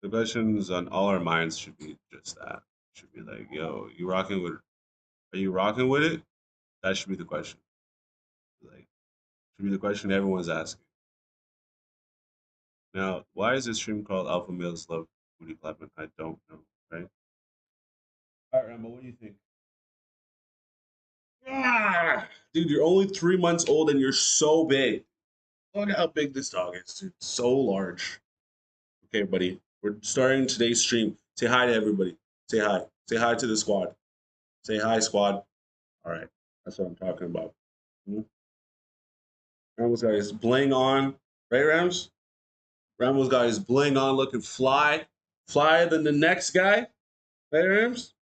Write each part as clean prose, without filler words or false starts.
The questions on all our minds should be just that. Should be like, yo, you rocking with are you rocking with it? That should be the question. Like should be the question everyone's asking. Now, why is this stream called Alpha Males Love Booty Clapping? I don't know, right? All right, Rambo, what do you think? Ah, dude, you're only 3 months old and you're so big. Look at how big this dog is, dude. So large. Okay, buddy. We're starting today's stream. Say hi to everybody. Say hi. Say hi to the squad. Say hi, squad. All right. That's what I'm talking about. Hmm? Rambo's got his bling on. Right, Rams? Rambo's got his bling on looking fly. Flyer than the next guy. Right, Rams?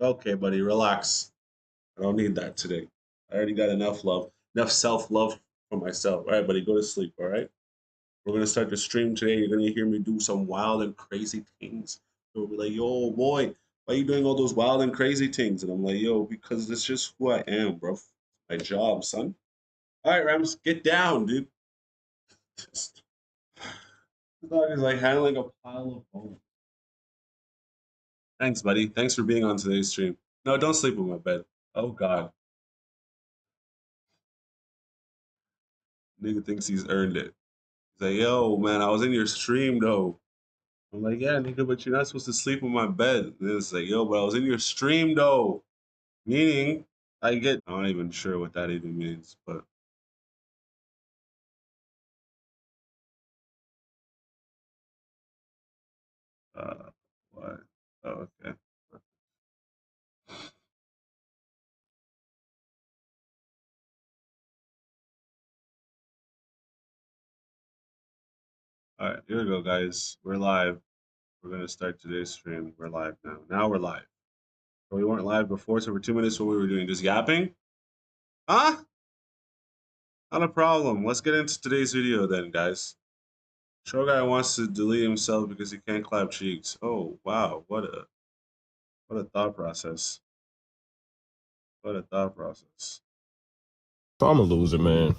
Okay, buddy. Relax. I don't need that today. I already got enough love, enough self-love for myself. All right, buddy. Go to sleep, all right? We're gonna start the stream today. You're gonna hear me do some wild and crazy things. You'll be like, yo, boy, why are you doing all those wild and crazy things? And I'm like, yo, because it's just who I am, bro. My job, son. All right, Rams, get down, dude. Just, the dog is like handling a pile of bones. Thanks, buddy. Thanks for being on today's stream. No, don't sleep in my bed. Oh God, nigga thinks he's earned it. He's like, yo, man, I was in your stream though. I'm like, yeah, nigga, but you're not supposed to sleep in my bed. And it's like, yo, but I was in your stream though. Meaning, I'm not even sure what that even means, but uh, what? Oh, okay. All right, here we go, guys. We're live. We're gonna start today's stream. We're live now. Now we're live. So we weren't live before, so for 2 minutes, what we were doing, just yapping? Huh? Not a problem. Let's get into today's video then, guys. Show guy wants to delete himself because he can't clap cheeks. Oh wow, what a thought process. What a thought process. So I'm a loser, man.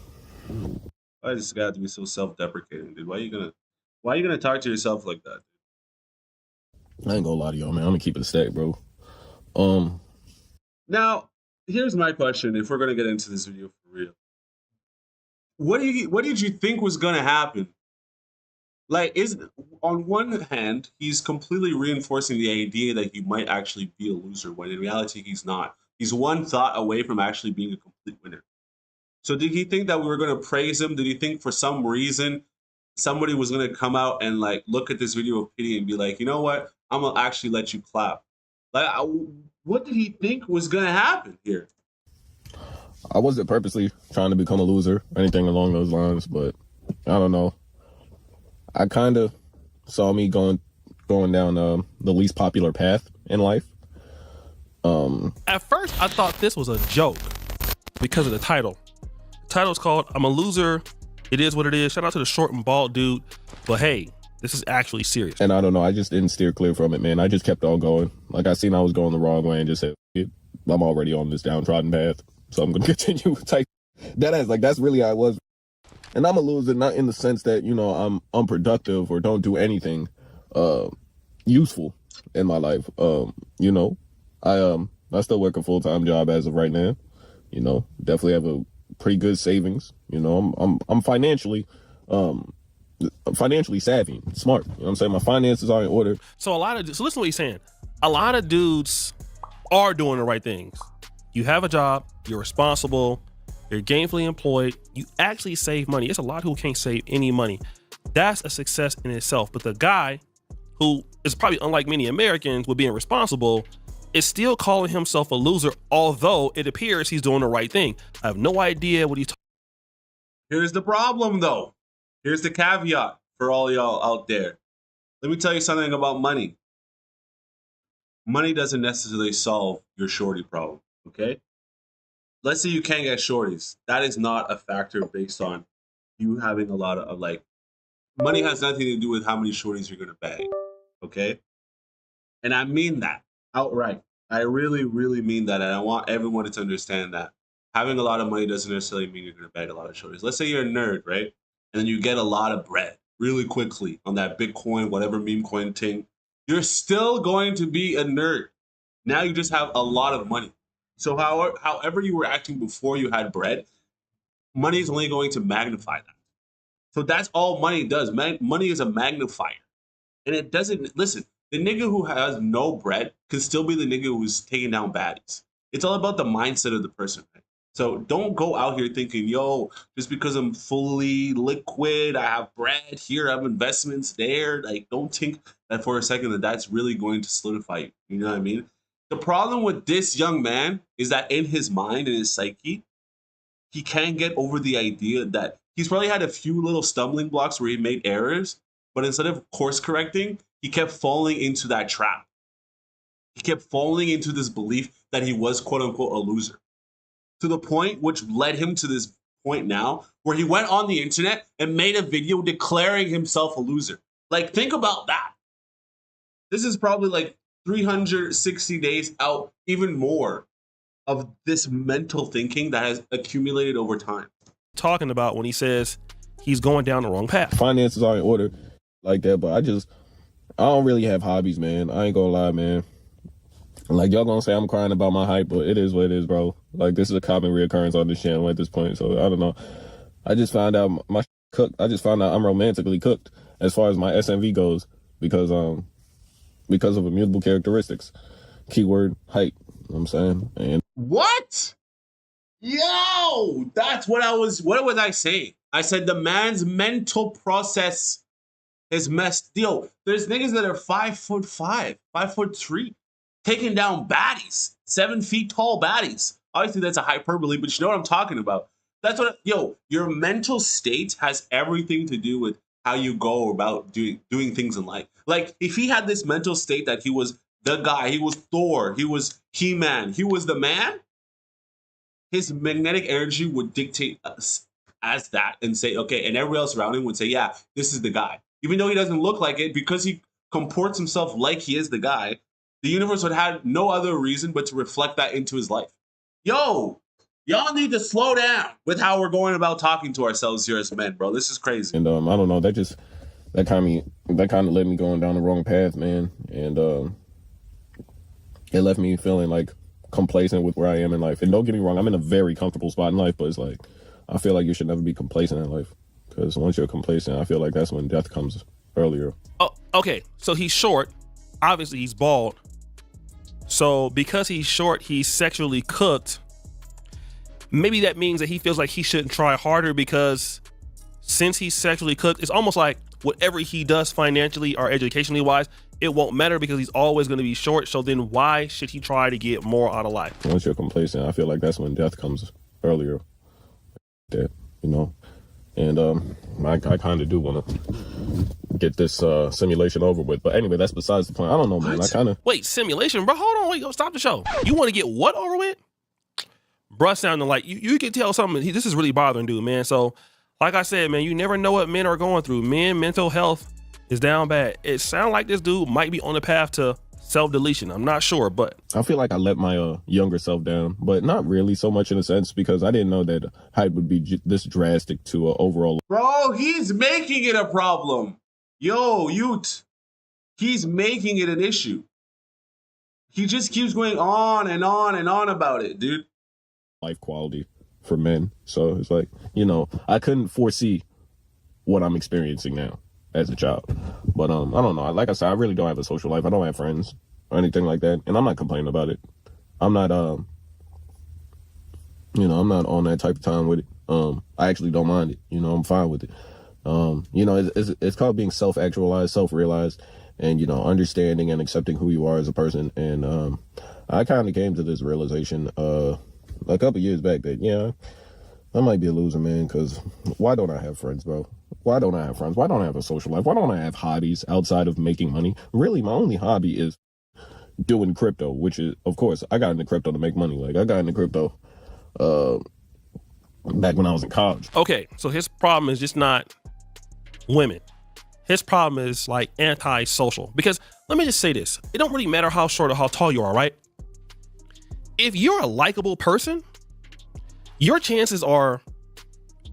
Why does this guy have to be so self-deprecating, dude? Why are you gonna talk to yourself like that? I ain't gonna lie to y'all, man. I'm gonna keep it a stack, bro. Now, here's my question: if we're gonna get into this video for real, what did you think was gonna happen? Like, is on one hand, he's completely reinforcing the idea that he might actually be a loser when in reality he's not. He's one thought away from actually being a complete winner. So did he think that we were going to praise him? Did he think for some reason somebody was going to come out and like look at this video of pity and be like, you know what? I'm gonna actually let you clap. Like, what did he think was going to happen here? I wasn't purposely trying to become a loser or anything along those lines, but I don't know. I kind of saw me going down the least popular path in life. At first, I thought this was a joke because of the title. The title's called "I'm a Loser." It is what it is. Shout out to the short and bald dude. But hey, this is actually serious. And I don't know. I just didn't steer clear from it, man. I just kept on going. Like, I seen I was going the wrong way and just said, I'm already on this downtrodden path, so I'm going to continue. That's really how I was. And I'm a loser, not in the sense that, I'm unproductive or don't do anything useful in my life. I still work a full-time job as of right now. Definitely have a pretty good savings. I'm financially savvy, smart. You know what I'm saying? My finances are in order. So listen to what he's saying. A lot of dudes are doing the right things. You have a job, you're responsible, you're gainfully employed, you actually save money. It's a lot who can't save any money. That's a success in itself. But the guy who is probably unlike many Americans with being responsible is still calling himself a loser, although it appears he's doing the right thing. I have no idea what he's talking. Here's the problem, though. Here's the caveat for all y'all out there. Let me tell you something about money. Money doesn't necessarily solve your shorty problem, okay? Let's say you can't get shorties. That is not a factor based on you having a lot of money has nothing to do with how many shorties you're gonna bag, okay? And I mean that outright. I really, really mean that, and I want everyone to understand that having a lot of money doesn't necessarily mean you're gonna bag a lot of shorties. Let's say you're a nerd, right? And then you get a lot of bread. really quickly on that Bitcoin, whatever meme coin thing, you're still going to be a nerd. Now you just have a lot of money. So however you were acting before you had bread, money is only going to magnify that. So that's all money does. Money is a magnifier. And it doesn't, listen, the nigga who has no bread can still be the nigga who's taking down baddies. It's all about the mindset of the person, right? So don't go out here thinking, yo, just because I'm fully liquid, I have bread here, I have investments there. Like, don't think that for a second that that's really going to solidify you. You know what I mean? The problem with this young man is that in his mind, in his psyche, he can't get over the idea that he's probably had a few little stumbling blocks where he made errors, but instead of course correcting, he kept falling into that trap. He kept falling into this belief that he was quote unquote a loser, to the point which led him to this point now where he went on the internet and made a video declaring himself a loser. Like, think about that. This is probably like 360 days out, even more, of this mental thinking that has accumulated over time. Talking about when he says he's going down the wrong path. Finances are in order like that, but I don't really have hobbies, man. I ain't gonna lie, man. Like, y'all gonna say I'm crying about my hype, but it is what it is, bro. Like, this is a common reoccurrence on this channel at this point, so I don't know. I just found out I just found out I'm romantically cooked as far as my SMV goes because of immutable characteristics. Keyword hype. You know what I'm saying? And what? Yo, that's what was I saying? I said the man's mental process is messed. Yo, there's niggas that are 5'5", 5'3", taking down baddies, 7 feet tall baddies. Obviously, that's a hyperbole, but you know what I'm talking about. That's what, yo, your mental state has everything to do with how you go about doing things in life. Like, if he had this mental state that he was the guy, he was Thor, he was He-Man, he was the man, his magnetic energy would dictate us as that and say, okay, and everybody else around him would say, yeah, this is the guy. Even though he doesn't look like it, because he comports himself like he is the guy, the universe would have no other reason but to reflect that into his life. Yo, y'all need to slow down with how we're going about talking to ourselves here as men, bro. This is crazy. And I don't know, that kind of led me going down the wrong path, man. And it left me feeling like complacent with where I am in life. And don't get me wrong, I'm in a very comfortable spot in life, but it's like, I feel like you should never be complacent in life, because once you're complacent, I feel like that's when death comes earlier. Oh, okay. So he's short. Obviously, he's bald. So because he's short, he's sexually cooked. Maybe that means that he feels like he shouldn't try harder because since he's sexually cooked, it's almost like whatever he does financially or educationally wise, it won't matter because he's always going to be short. So then why should he try to get more out of life? Once you're complacent, I feel like that's when death comes earlier. That, you know, and I kind of do want to get this simulation over with. But anyway, that's besides the point. I don't know, man. Wait, simulation, bro? Hold on, wait, stop the show. You want to get what over with? Bruh sounding like you can tell something. This is really bothering dude, man. So like I said, man, you never know what men are going through. Men, mental health is down bad. It sounds like this dude might be on the path to self-deletion. I'm not sure, but I feel like I let my younger self down, but not really so much in a sense, because I didn't know that hype would be this drastic to overall. Bro, he's making it a problem. Yo, Ute, he's making it an issue. He just keeps going on and on and on about it, dude. Life quality for men. So it's like, you know, I couldn't foresee what I'm experiencing now as a child. But I don't know. Like I said, I really don't have a social life. I don't have friends or anything like that. And I'm not complaining about it. I'm not I'm not on that type of time with it. I actually don't mind it. You know, I'm fine with it. You know, it's called being self-actualized, self-realized, and, you know, understanding and accepting who you are as a person. And I kind of came to this realization a couple years back that, yeah, I might be a loser, man, because why don't I have friends, bro? Why don't I have friends? Why don't I have a social life? Why don't I have hobbies outside of making money? Really, my only hobby is doing crypto, which is, of course, I got into crypto to make money. Like, I got into crypto back when I was in college. Okay, so his problem is just not women. His problem is like anti-social. Because let me just say this. It don't really matter how short or how tall you are, right? If you're a likable person, your chances are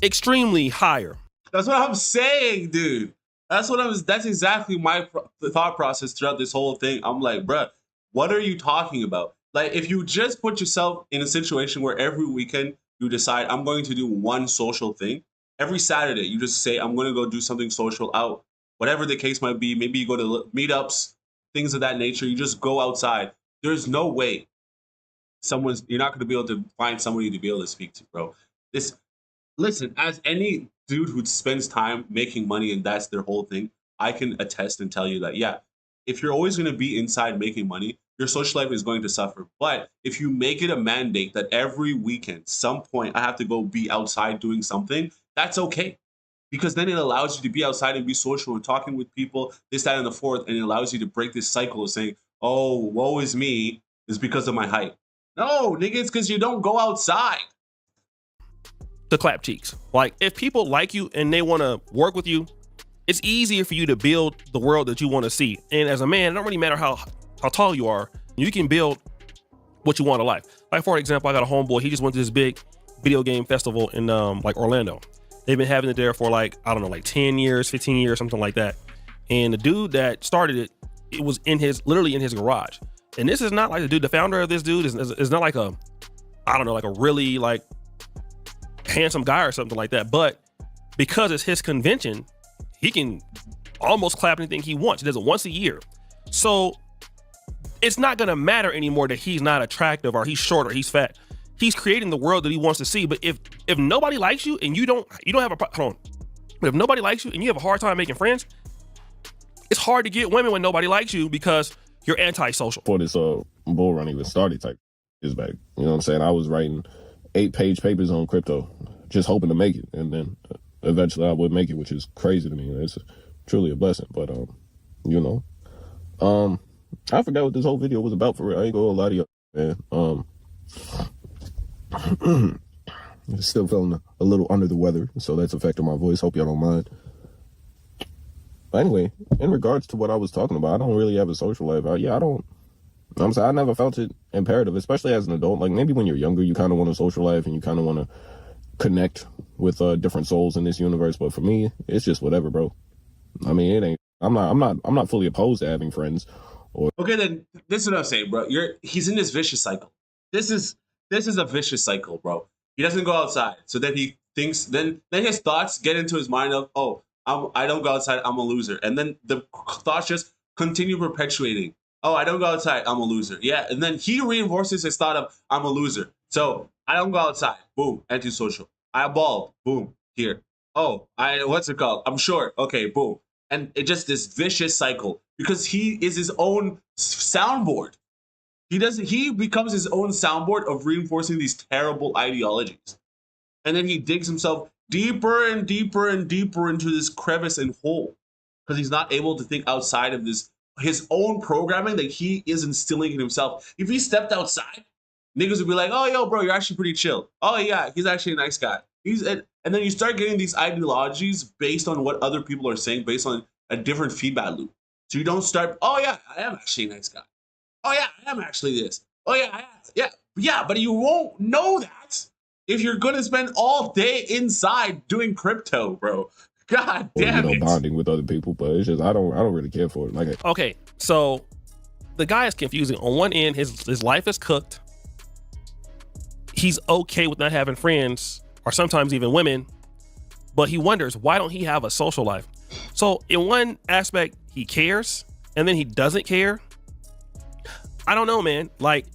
extremely higher. That's what I'm saying, dude. That's what I was. That's exactly my thought process throughout this whole thing. I'm like, bruh, what are you talking about? Like, if you just put yourself in a situation where every weekend you decide I'm going to do one social thing, every Saturday you just say I'm going to go do something social out, whatever the case might be. Maybe you go to meetups, things of that nature. You just go outside. There's no way you're not going to be able to find somebody to be able to speak to, bro. This Listen, as any dude who spends time making money and that's their whole thing, I can attest and tell you that, yeah, if you're always going to be inside making money, your social life is going to suffer. But if you make it a mandate that every weekend, some point, I have to go be outside doing something, that's okay. Because then it allows you to be outside and be social and talking with people, this, that, and the fourth, and it allows you to break this cycle of saying, oh, woe is me, is because of my height. No, nigga, it's because you don't go outside. The clap cheeks. Like, if people like you and they want to work with you, it's easier for you to build the world that you want to see. And as a man, it don't really matter how tall you are, you can build what you want in life. Like, for example, I got a homeboy, he just went to this big video game festival in like Orlando. They've been having it there for like, I don't know, like 10 years, 15 years, something like that. And the dude that started it, it was literally in his garage. And this is not like the founder of this dude is not like I don't know, like a really like handsome guy or something like that. But because it's his convention, he can almost clap anything he wants. He does it once a year. So it's not going to matter anymore that he's not attractive or he's short or he's fat. He's creating the world that he wants to see. But if nobody likes you and you don't have a hold on. But if nobody likes you and you have a hard time making friends, it's hard to get women when nobody likes you because you're antisocial. Before this bull run even started, type is back. You know what I'm saying? I was writing 8-page papers on crypto, just hoping to make it, and then eventually I would make it, which is crazy to me. It's truly a blessing. But you know, I forgot what this whole video was about for real. I ain't gonna lie to you, man. Still feeling a little under the weather, so that's affecting my voice. Hope y'all don't mind. But anyway, in regards to what I was talking about, I don't really have a social life. I'm saying I never felt it imperative, especially as an adult. Like, maybe when you're younger, you kind of want a social life and you kind of want to connect with different souls in this universe. But for me, it's just whatever, bro. I mean, it ain't. I'm not fully opposed to having friends. Okay, then this is what I'm saying, bro. He's in this vicious cycle. This is a vicious cycle, bro. He doesn't go outside, so then he thinks. Then his thoughts get into his mind of, oh, I don't go outside, I'm a loser, and then the thoughts just continue perpetuating. Oh, I don't go outside, I'm a loser. Yeah, and then he reinforces his thought of I'm a loser. So I don't go outside. Boom, antisocial. I bald. Boom, here. Oh, what's it called? I'm short. Okay, boom. And it just this vicious cycle because he is his own soundboard. He becomes his own soundboard of reinforcing these terrible ideologies. And then he digs himself deeper and deeper and deeper into this crevice and hole because he's not able to think outside of his own programming that he is instilling in himself. If he stepped outside, niggas would be like, oh, yo, bro, you're actually pretty chill. Oh, yeah, he's actually a nice guy. And then you start getting these ideologies based on what other people are saying, based on a different feedback loop. So you don't start, oh, yeah, I am actually a nice guy. Oh, yeah, I am actually this. Oh, yeah, but you won't know that if you're going to spend all day inside doing crypto, bro. God damn it. Bonding with other people, but it's just I don't really care for it. Like, okay, so the guy is confusing. On one end, his life is cooked. He's okay with not having friends or sometimes even women, but he wonders, why don't he have a social life? So in one aspect, he cares, and then he doesn't care. I don't know, man. Like,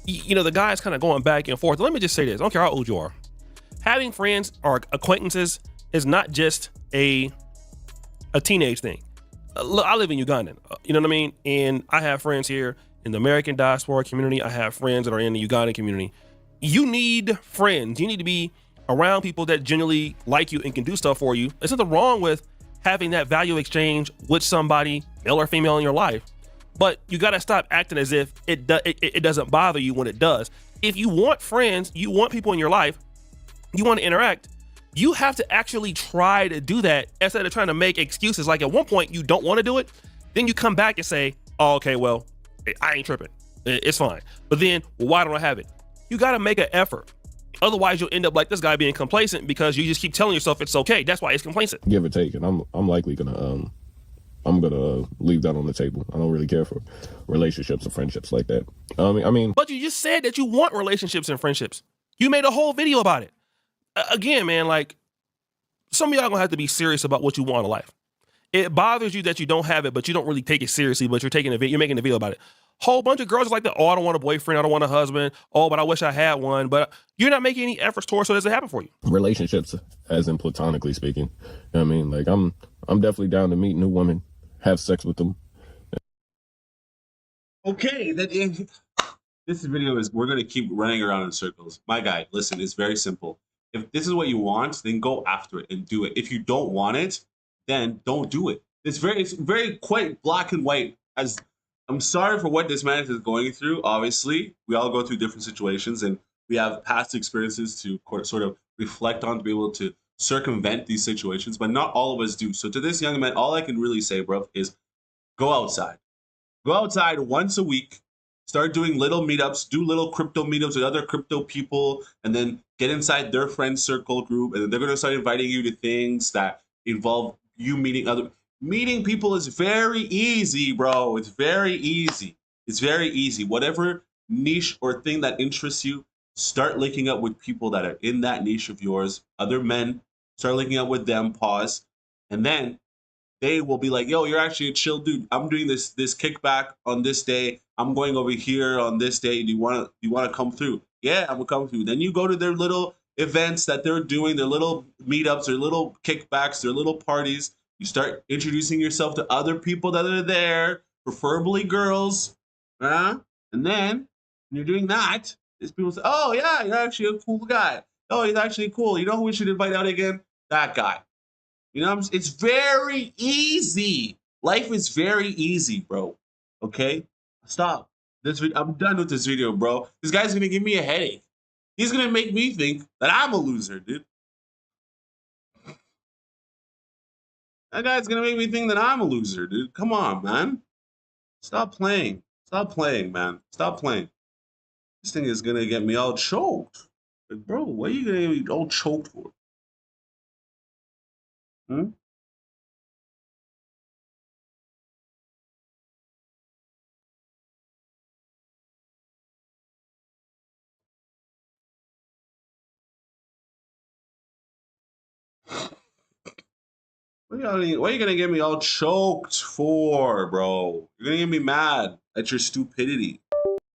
you know, the guy's kind of going back and forth. Let me just say this. I don't care how old you are. Having friends or acquaintances is not just a teenage thing. Look, I live in Uganda. You know what I mean? And I have friends here in the American diaspora community. I have friends that are in the Ugandan community. You need friends. You need to be around people that genuinely like you and can do stuff for you. There's nothing wrong with having that value exchange with somebody, male or female, in your life. But you got to stop acting as if it doesn't bother you when it does. If you want friends, you want people in your life, you want to interact, you have to actually try to do that instead of trying to make excuses. Like, at one point you don't want to do it, then you come back and say, oh, okay, well, I ain't tripping. It's fine. But then, well, why don't I have it? You got to make an effort. Otherwise, you'll end up like this guy being complacent because you just keep telling yourself it's okay. That's why it's complacent. Give or take, and I'm likely gonna leave that on the table. I don't really care for relationships or friendships like that. I mean, but you just said that you want relationships and friendships. You made a whole video about it. Again, man, like, some of y'all gonna have to be serious about what you want in life. It bothers you that you don't have it, but you don't really take it seriously, but you're making a video about it. Whole bunch of girls are like that. Oh, I don't want a boyfriend. I don't want a husband. Oh, but I wish I had one. But you're not making any efforts towards so it doesn't happen for you. Relationships, as in platonically speaking. I mean, like, I'm definitely down to meet new women, have sex with them. Okay, this video is, we're going to keep running around in circles. My guy, listen, it's very simple. If this is what you want, then go after it and do it. If you don't want it, then don't do it. It's very quite black and white. As I'm sorry for what this man is going through. Obviously, we all go through different situations, and we have past experiences to sort of reflect on to be able to circumvent these situations, but not all of us do. So to this young man, all I can really say, bro, is go outside. Go outside once a week. Start doing little meetups, do little crypto meetups with other crypto people, and then get inside their friend circle group. And then they're going to start inviting you to things that involve you meeting people is very easy, bro. It's very easy. It's very easy. Whatever niche or thing that interests you, start linking up with people that are in that niche of yours, other men. Start linking up with them, pause. And then they will be like, yo, you're actually a chill dude. I'm doing this kickback on this day. I'm going over here on this day. Do you want to come through? Yeah, I'm gonna come through. Then you go to their little events that they're doing, their little meetups, their little kickbacks, their little parties. You start introducing yourself to other people that are there, preferably girls. And then when you're doing that, these people say, oh yeah, you're actually a cool guy. Oh, he's actually cool. You know who we should invite out again? That guy. You know, it's very easy. Life is very easy, bro. Okay? Stop. I'm done with this video, bro. This guy's gonna give me a headache. He's gonna make me think that I'm a loser, dude. That guy's gonna make me think that I'm a loser, dude. Come on, man. Stop playing. Stop playing, man. Stop playing. This thing is gonna get me all choked. Like, bro, what are you gonna get me all choked for? Hmm? What are you gonna get me all choked for, bro? You're gonna get me mad at your stupidity.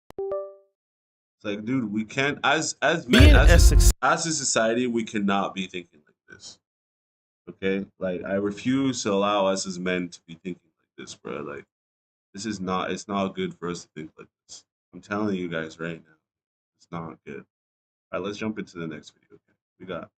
It's like, dude, we can't, as men, as a society, we cannot be thinking like this. Okay? Like, I refuse to allow us as men to be thinking like this, bro. Like, it's not good for us to think like this. I'm telling you guys right now, it's not good. All right, let's jump into the next video. Okay? We got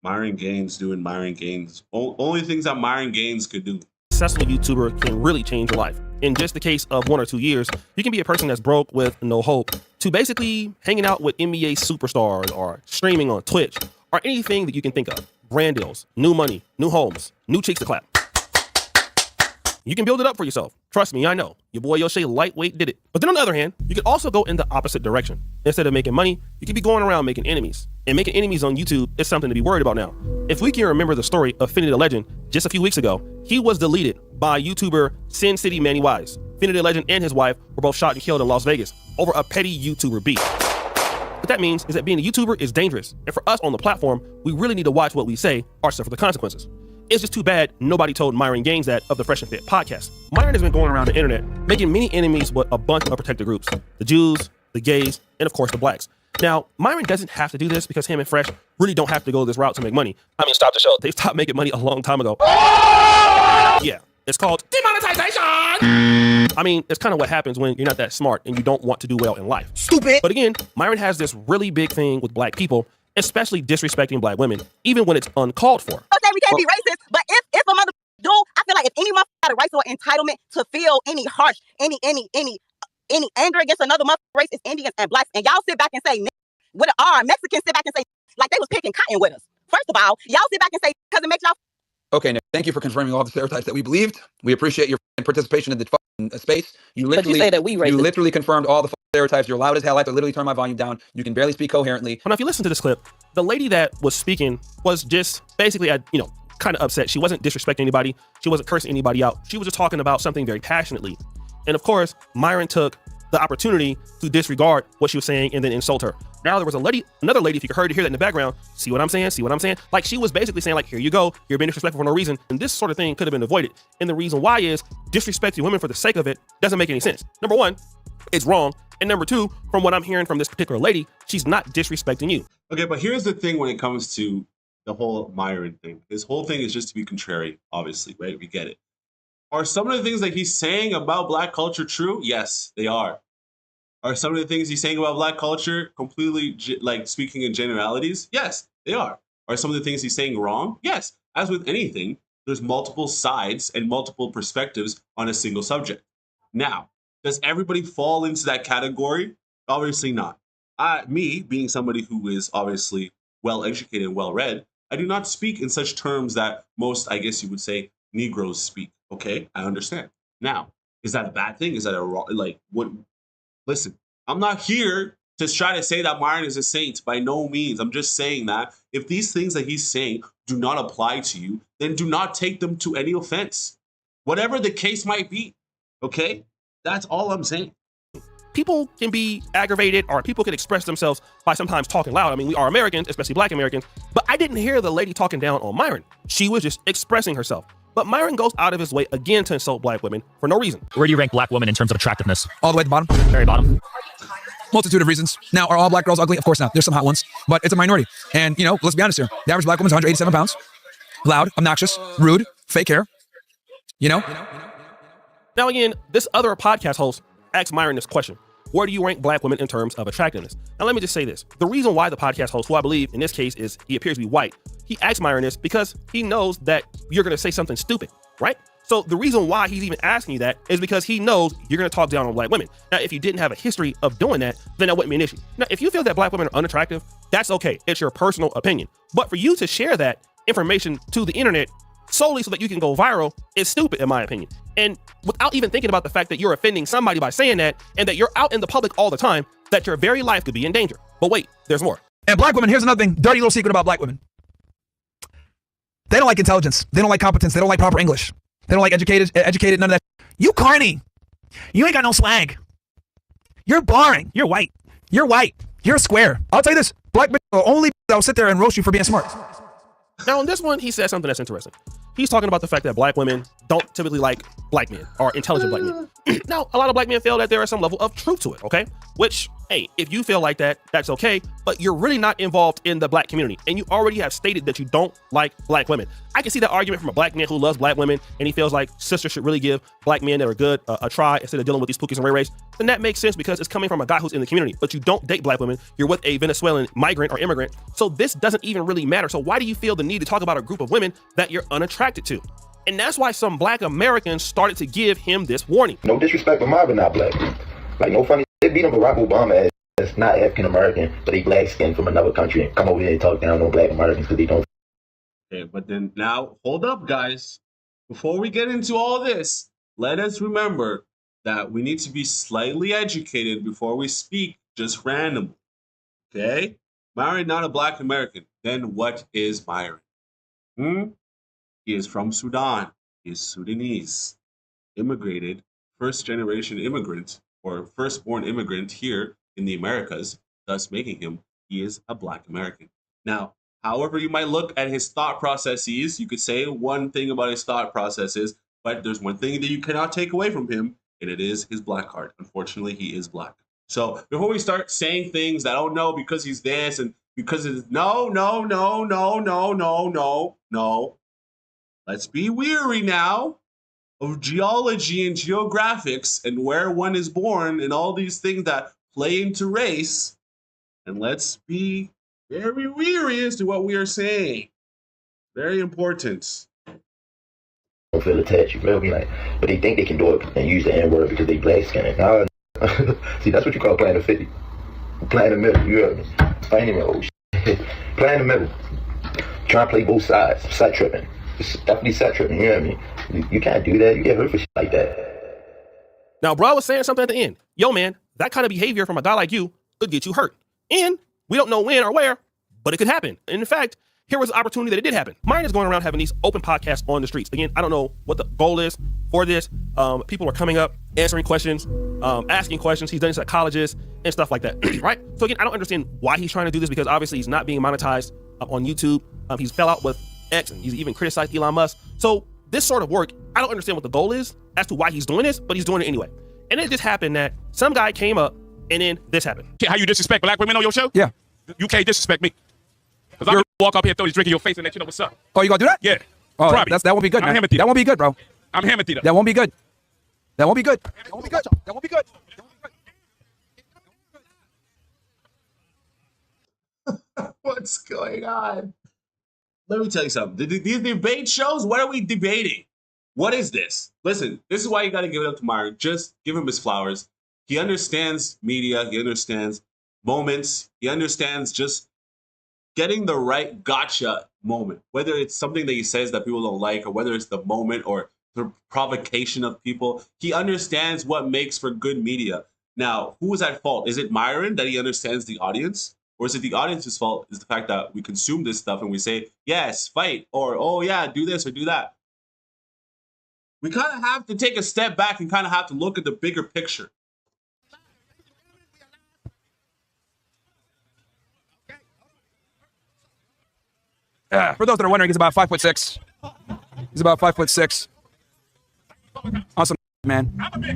Myron Gaines doing Myron Gaines. Only things that Myron Gaines could do. Successful YouTuber can really change your life. In just the case of 1 or 2 years, you can be a person that's broke with no hope to basically hanging out with NBA superstars or streaming on Twitch or anything that you can think of. Brand deals, new money, new homes, new cheeks to clap. You can build it up for yourself. Trust me, I know. Your boy Yoshe Lightweight did it. But then on the other hand, you could also go in the opposite direction. Instead of making money, you could be going around making enemies. And making enemies on YouTube is something to be worried about now. If we can remember the story of Finny the Legend just a few weeks ago, he was deleted by YouTuber Sin City Manny Wise. Finny the Legend and his wife were both shot and killed in Las Vegas over a petty YouTuber beef. What that means is that being a YouTuber is dangerous. And for us on the platform, we really need to watch what we say or suffer the consequences. It's just too bad nobody told Myron Gaines that of the Fresh and Fit podcast. Myron has been going around the internet making many enemies with a bunch of protected groups. The Jews, the gays, and of course the blacks. Now, Myron doesn't have to do this because him and Fresh really don't have to go this route to make money. I mean, stop the show. They stopped making money a long time ago. Yeah, it's called demonetization. I mean, it's kind of what happens when you're not that smart and you don't want to do well in life. Stupid. But again, Myron has this really big thing with black people, especially disrespecting black women, even when it's uncalled for. Okay, we can't be racist, but if a mother do, I feel like if any mother had a right or entitlement to feel any harsh, any anger against another mother race, is Indians and blacks, and y'all sit back and say with an R, Mexicans sit back and say like they was picking cotton with us. First of all, y'all sit back and say because it makes y'all. Okay, Nick, thank you for confirming all the stereotypes that we believed. We appreciate your participation in the space. You But you literally say that we you racist. literally confirmed all the stereotypes. You're loud as hell. I have to literally turn my volume down. You can barely speak coherently. Now, if you listen to this clip, the lady that was speaking was just basically, kind of upset. She wasn't disrespecting anybody. She wasn't cursing anybody out. She was just talking about something very passionately. And of course, Myron took the opportunity to disregard what she was saying and then insult her. Now there was another lady, if you heard to hear that in the background, see what I'm saying? See what I'm saying? Like, she was basically saying, like, here you go, you're being disrespectful for no reason. And this sort of thing could have been avoided. And the reason why is disrespecting women for the sake of it doesn't make any sense. Number one, it's wrong. And number two, from what I'm hearing from this particular lady, she's not disrespecting you. Okay, but here's the thing when it comes to the whole Myron thing. His whole thing is just to be contrary, obviously, right? We get it. Are some of the things that he's saying about Black culture true? Yes, they are. Are some of the things he's saying about Black culture completely, like, speaking in generalities? Yes, they are. Are some of the things he's saying wrong? Yes. As with anything, there's multiple sides and multiple perspectives on a single subject. Now, does everybody fall into that category? Obviously not. Me, being somebody who is obviously well-educated and well-read, I do not speak in such terms that most, I guess you would say, Negroes speak. Okay, I understand. Now, is that a bad thing? Is that what? Listen, I'm not here to try to say that Myron is a saint. By no means. I'm just saying that if these things that he's saying do not apply to you, then do not take them to any offense. Whatever the case might be. Okay? That's all I'm saying. People can be aggravated, or people can express themselves by sometimes talking loud. I mean, we are Americans, especially Black Americans, but I didn't hear the lady talking down on Myron. She was just expressing herself. But Myron goes out of his way again to insult Black women for no reason. Where do you rank Black women in terms of attractiveness? All the way at the bottom. Very bottom. Multitude of reasons. Now, are all Black girls ugly? Of course not. There's some hot ones, but it's a minority. And, let's be honest here. The average Black woman's 187 pounds. Loud, obnoxious, rude, fake hair. Now again, this other podcast host asked Myron this question. Where do you rank Black women in terms of attractiveness? Now let me just say this. The reason why the podcast host, who I believe in this case is he appears to be white, he asked Myron this because he knows that you're going to say something stupid, right? So the reason why he's even asking you that is because he knows you're going to talk down on Black women. Now, if you didn't have a history of doing that, then that wouldn't be an issue. Now, if you feel that Black women are unattractive, that's okay. It's your personal opinion. But for you to share that information to the internet solely so that you can go viral is stupid, in my opinion. And without even thinking about the fact that you're offending somebody by saying that, and that you're out in the public all the time, that your very life could be in danger. But wait, there's more. And Black women, here's another thing, dirty little secret about Black women. They don't like intelligence. They don't like competence. They don't like proper English. They don't like educated, none of that. You corny. You ain't got no swag. You're boring. You're white. You're white. You're a square. I'll tell you this, Black bitch will only that'll sit there and roast you for being smart. Now, on this one, he said something that's interesting. He's talking about the fact that Black women don't typically like Black men, or intelligent Black men. Now, a lot of Black men feel that there is some level of truth to it, okay? Which, hey, if you feel like that, that's okay, but you're really not involved in the Black community, and you already have stated that you don't like Black women. I can see that argument from a Black man who loves Black women, and he feels like sisters should really give Black men that are good a try instead of dealing with these pookies and ray-rays. Then that makes sense because it's coming from a guy who's in the community, but you don't date Black women. You're with a Venezuelan migrant or immigrant, so this doesn't even really matter. So why do you feel the need to talk about a group of women that you're unattracted to? And that's why some Black Americans started to give him this warning. No disrespect, but Marvin not Black. Like, no funny. They beat him Barack Obama as not African American, but he black skinned from another country and come over here and talk down on Black Americans because they don't. Okay, but then now, hold up, guys. Before we get into all this, let us remember that we need to be slightly educated before we speak just randomly. Okay? Myron not a Black American. Then what is Myron? He is from Sudan. He is Sudanese. Immigrated, first-generation immigrant, or firstborn immigrant here in the Americas, thus making him, he is a Black American. Now, however you might look at his thought processes, you could say one thing about his thought processes, but there's one thing that you cannot take away from him, and it is his Black card. Unfortunately, he is Black. So before we start saying things that, oh no, because he's this and because it's no. Let's be weary now of geology and geographics and where one is born and all these things that play into race. And let's be very weary as to what we are saying. Very important. Don't feel attached, you feel me? Like, but they think they can do it and use the N-word because they black skinned. See, that's what you call playing the 50. Playing the middle, you heard me? Playing the middle, playing the middle. Trying to play both sides, side tripping. It's definitely set tripping, you know what I mean? You can't do that. You get hurt for shit like that. Now, bro was saying something at the end. Yo, man, that kind of behavior from a guy like you could get you hurt. And we don't know when or where, but it could happen. And in fact, here was an opportunity that it did happen. Myron is going around having these open podcasts on the streets. Again, I don't know what the goal is for this. People are coming up, answering questions, asking questions. He's done this at colleges and stuff like that, right? So again, I don't understand why he's trying to do this, because obviously he's not being monetized on YouTube. He's fell out with X, and he's even criticized Elon Musk. So this sort of work, I don't understand what the goal is as to why he's doing this, but he's doing it anyway. And it just happened that some guy came up, and then this happened. How you disrespect black women on your show? Yeah. You can't disrespect me. Because I'm going to walk up here, throw this drink in your face, and let you know what's up. Oh, you gonna do that? Yeah. Oh, Probably. that won't be good, I'm man. Himothy. That won't be good, bro. I'm Himothy, though. That won't be good. That won't be good. That won't be good. That won't be good. What's going on? Let me tell you something. These debate shows, what are we debating? What is this? Listen, this is why you got to give it up to Myron. Just give him his flowers. He understands media. He understands moments. He understands just getting the right gotcha moment, whether it's something that he says that people don't like, or whether it's the moment or the provocation of people. He understands what makes for good media. Now, who is at fault? Is it Myron that he understands the audience? Or is it the audience's fault? Is the fact that we consume this stuff and we say, yes, fight, or, oh yeah, do this or do that. We kind of have to take a step back and kind of have to look at the bigger picture. For those that are wondering, he's about 5'6". He's about 5'6". Awesome, man.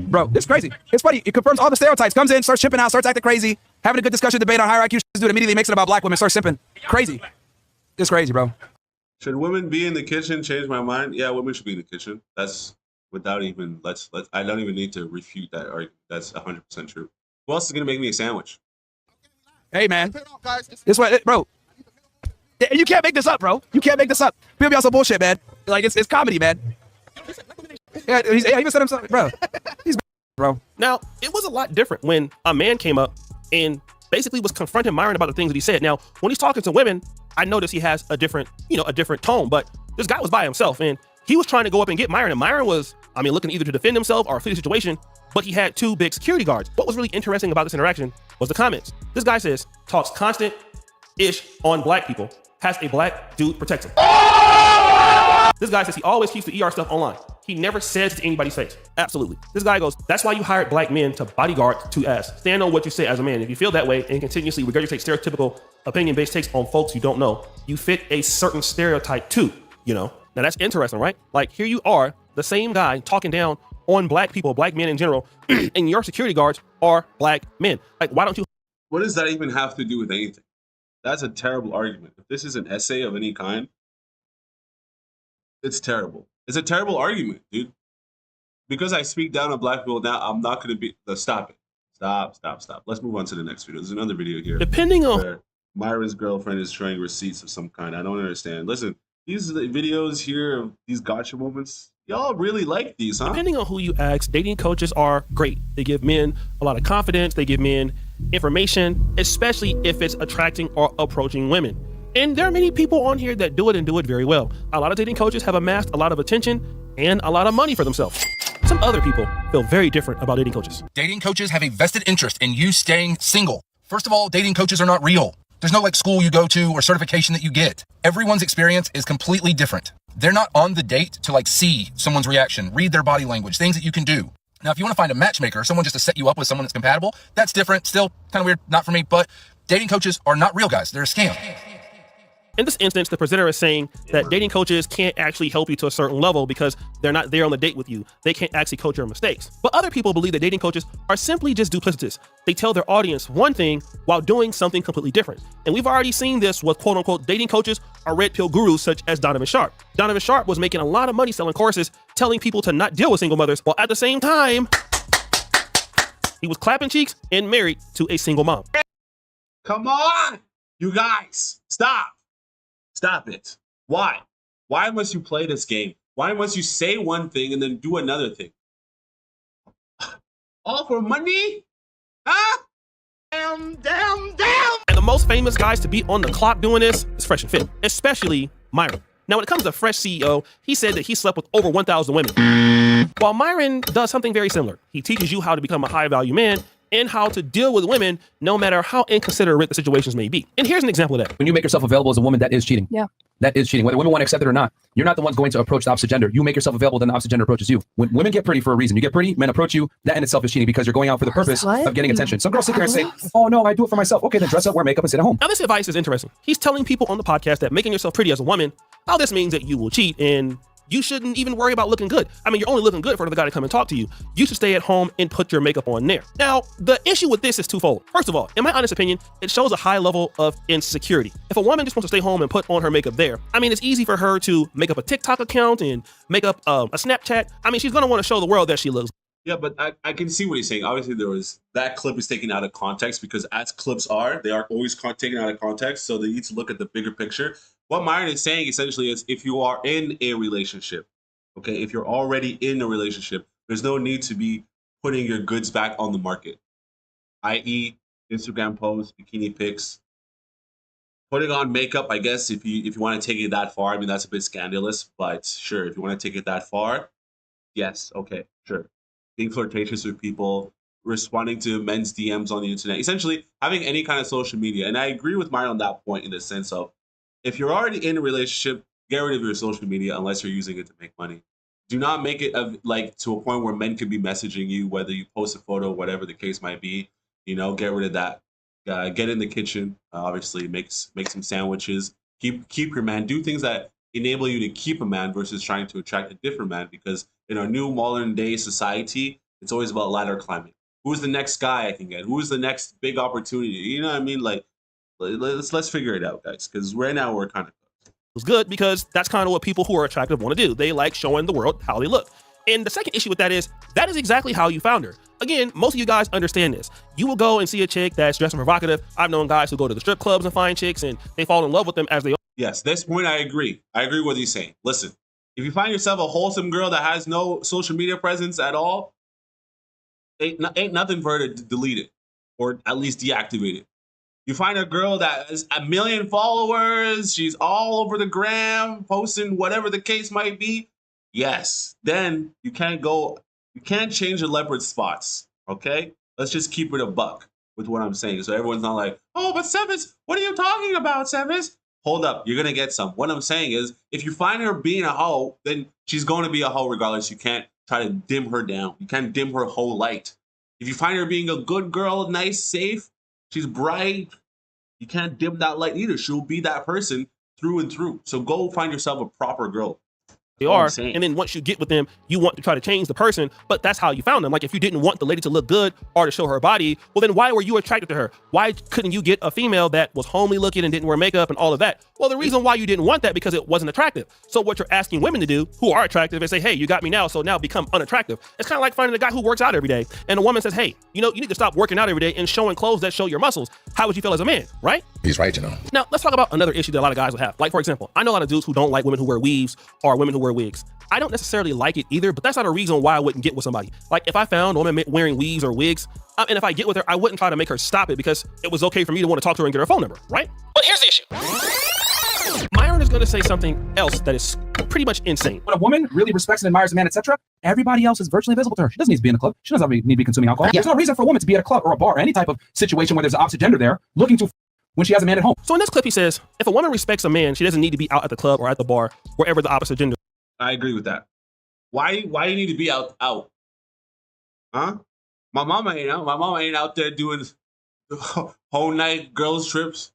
Bro, it's crazy. It's funny. It confirms all the stereotypes. Comes in, starts shipping out, starts acting crazy, having a good discussion, debate on higher IQ. Dude immediately makes it about black women, starts simping. Crazy. It's crazy, bro. Should women be in the kitchen? Change my mind. Yeah, women should be in the kitchen. That's without even, let's I don't even need to refute that argument. That's 100% true. Who else is going to make me a sandwich? Hey, man. This what, bro. You can't make this up, bro. You can't make this up. People be on some bullshit, man. Like, it's comedy, man. Yeah, he even said himself, bro. He's bro. Now, it was a lot different when a man came up and basically was confronting Myron about the things that he said. Now, when he's talking to women, I notice he has a different tone, but this guy was by himself, and he was trying to go up and get Myron, and Myron was, looking either to defend himself or flee the situation, but he had two big security guards. What was really interesting about this interaction was the comments. This guy says, talks constant-ish on black people, has a black dude protect him. This guy says he always keeps the ER stuff online. He never says to anybody's face. Absolutely. This guy goes, that's why you hired black men to bodyguard to ass. Stand on what you say as a man. If you feel that way and continuously regurgitate stereotypical opinion-based takes on folks you don't know, you fit a certain stereotype too, Now that's interesting, right? Like, here you are, the same guy talking down on black people, black men in general, and your security guards are black men. Like, why don't you? What does that even have to do with anything? That's a terrible argument. If this is an essay of any kind, it's terrible. It's a terrible argument, dude. Because I speak down on black people now, I'm not going to be... Stop it. Stop. Let's move on to the next video. There's another video here. Depending on... where Myron's girlfriend is showing receipts of some kind. I don't understand. Listen, these videos here of these gotcha moments, y'all really like these, huh? Depending on who you ask, dating coaches are great. They give men a lot of confidence. They give men information, especially if it's attracting or approaching women. And there are many people on here that do it and do it very well. A lot of dating coaches have amassed a lot of attention and a lot of money for themselves. Some other people feel very different about dating coaches. Dating coaches have a vested interest in you staying single. First of all, dating coaches are not real. There's no school you go to or certification that you get. Everyone's experience is completely different. They're not on the date to see someone's reaction, read their body language, things that you can do. Now, if you want to find a matchmaker, someone just to set you up with someone that's compatible, that's different. Still kind of weird, not for me, but dating coaches are not real, guys. They're a scam. In this instance, the presenter is saying that dating coaches can't actually help you to a certain level because they're not there on the date with you. They can't actually coach your mistakes. But other people believe that dating coaches are simply just duplicitous. They tell their audience one thing while doing something completely different. And we've already seen this with quote unquote dating coaches or red pill gurus such as Donovan Sharp. Donovan Sharp was making a lot of money selling courses, telling people to not deal with single mothers, while at the same time, he was clapping cheeks and married to a single mom. Come on, you guys, stop it. Why must you play this game? Why must you say one thing and then do another thing? All for money? Huh? Damn. And the most famous guys to be on the clock doing this is Fresh and Fit, especially Myron. Now, when it comes to Fresh CEO, he said that he slept with over 1,000 women. While Myron does something very similar. He teaches you how to become a high-value man and how to deal with women no matter how inconsiderate the situations may be. And here's an example of that. When you make yourself available as a woman, that is cheating. Yeah. That is cheating. Whether women want to accept it or not, you're not the ones going to approach the opposite gender. You make yourself available, then the opposite gender approaches you. When women get pretty for a reason, you get pretty, men approach you, that in itself is cheating because you're going out for the purpose of getting attention. Some girls sit there and say, oh no, I do it for myself. Okay, then dress up, wear makeup, and sit at home. Now, this advice is interesting. He's telling people on the podcast that making yourself pretty as a woman, how this means that you will cheat and you shouldn't even worry about looking good. I mean, you're only looking good for the guy to come and talk to you. You should stay at home and put your makeup on there. Now, the issue with this is twofold. First of all, in my honest opinion, it shows a high level of insecurity. If a woman just wants to stay home and put on her makeup there, I mean, it's easy for her to make up a TikTok account and make up a Snapchat. I mean, she's going to want to show the world that she looks. Yeah, but I can see what he's saying. Obviously, that clip is taken out of context because as clips are, they are always taken out of context. So they need to look at the bigger picture. What Myron is saying essentially is if you are in a relationship, okay, if you're already in a relationship, there's no need to be putting your goods back on the market, i.e. Instagram posts, bikini pics, putting on makeup. I guess if you want to take it that far, I mean, that's a bit scandalous, but sure, if you want to take it that far, yes, okay, sure. Being flirtatious with people, responding to men's DMs on the internet, essentially having any kind of social media. And I agree with Myron on that point in the sense of if you're already in a relationship, get rid of your social media unless you're using it to make money. Do not make it like to a point where men could be messaging you, whether you post a photo, whatever the case might be. You know, get rid of that. Get in the kitchen. Obviously, make some sandwiches. Keep your man. Do things that enable you to keep a man versus trying to attract a different man. Because in our new modern day society, it's always about ladder climbing. Who's the next guy I can get? Who's the next big opportunity? You know what I mean? Like, let's figure it out, guys. Because right now we're kind of good because that's kind of what people who are attractive want to do. They like showing the world how they look. And the second issue with that is exactly how you found her. Again, most of you guys understand this. You will go and see a chick that's dressed and provocative. I've known guys who go to the strip clubs and find chicks and they fall in love with them as they are. Yes, this point I agree. I agree with what he's saying. Listen, if you find yourself a wholesome girl that has no social media presence at all, ain't nothing for her to delete it or at least deactivate it. You find a girl that has 1 million followers, she's all over the gram, posting whatever the case might be. Yes, then you can't change the leopard spots, okay? Let's just keep it a buck with what I'm saying. So everyone's not like, oh, but Cephas, what are you talking about, Cephas? Hold up, you're gonna get some. What I'm saying is, if you find her being a hoe, then she's going to be a hoe regardless. You can't try to dim her down. You can't dim her hoe light. If you find her being a good girl, nice, safe, she's bright, you can't dim that light either. She'll be that person through and through. So go find yourself a proper girl. They are, and then once you get with them, you want to try to change the person, but that's how you found them. Like if you didn't want the lady to look good or to show her body, well then why were you attracted to her? Why couldn't you get a female that was homely looking and didn't wear makeup and all of that? Well, the reason why you didn't want that because it wasn't attractive. So what you're asking women to do who are attractive is say, hey, you got me now, so now become unattractive. It's kind of like finding a guy who works out every day and a woman says, hey, you need to stop working out every day and showing clothes that show your muscles. How would you feel as a man, right? He's right, Now, let's talk about another issue that a lot of guys will have. Like, for example, I know a lot of dudes who don't like women who wear weaves or women who wear wigs. I don't necessarily like it either, but that's not a reason why I wouldn't get with somebody. Like if I found a woman wearing weaves or wigs, and if I get with her, I wouldn't try to make her stop it because it was okay for me to want to talk to her and get her phone number, right? But here's the issue. Myron is going to say something else that is pretty much insane. When a woman really respects and admires a man, etc., everybody else is virtually invisible to her. She doesn't need to be in a club. She doesn't need to be consuming alcohol. There's no reason for a woman to be at a club or a bar or any type of situation where there's an opposite gender there looking to when she has a man at home. So in this clip, he says, if a woman respects a man, she doesn't need to be out at the club or at the bar, wherever the opposite gender. I agree with that. Why you need to be out? Huh? My mama ain't out. My mama ain't out there doing whole night girls trips.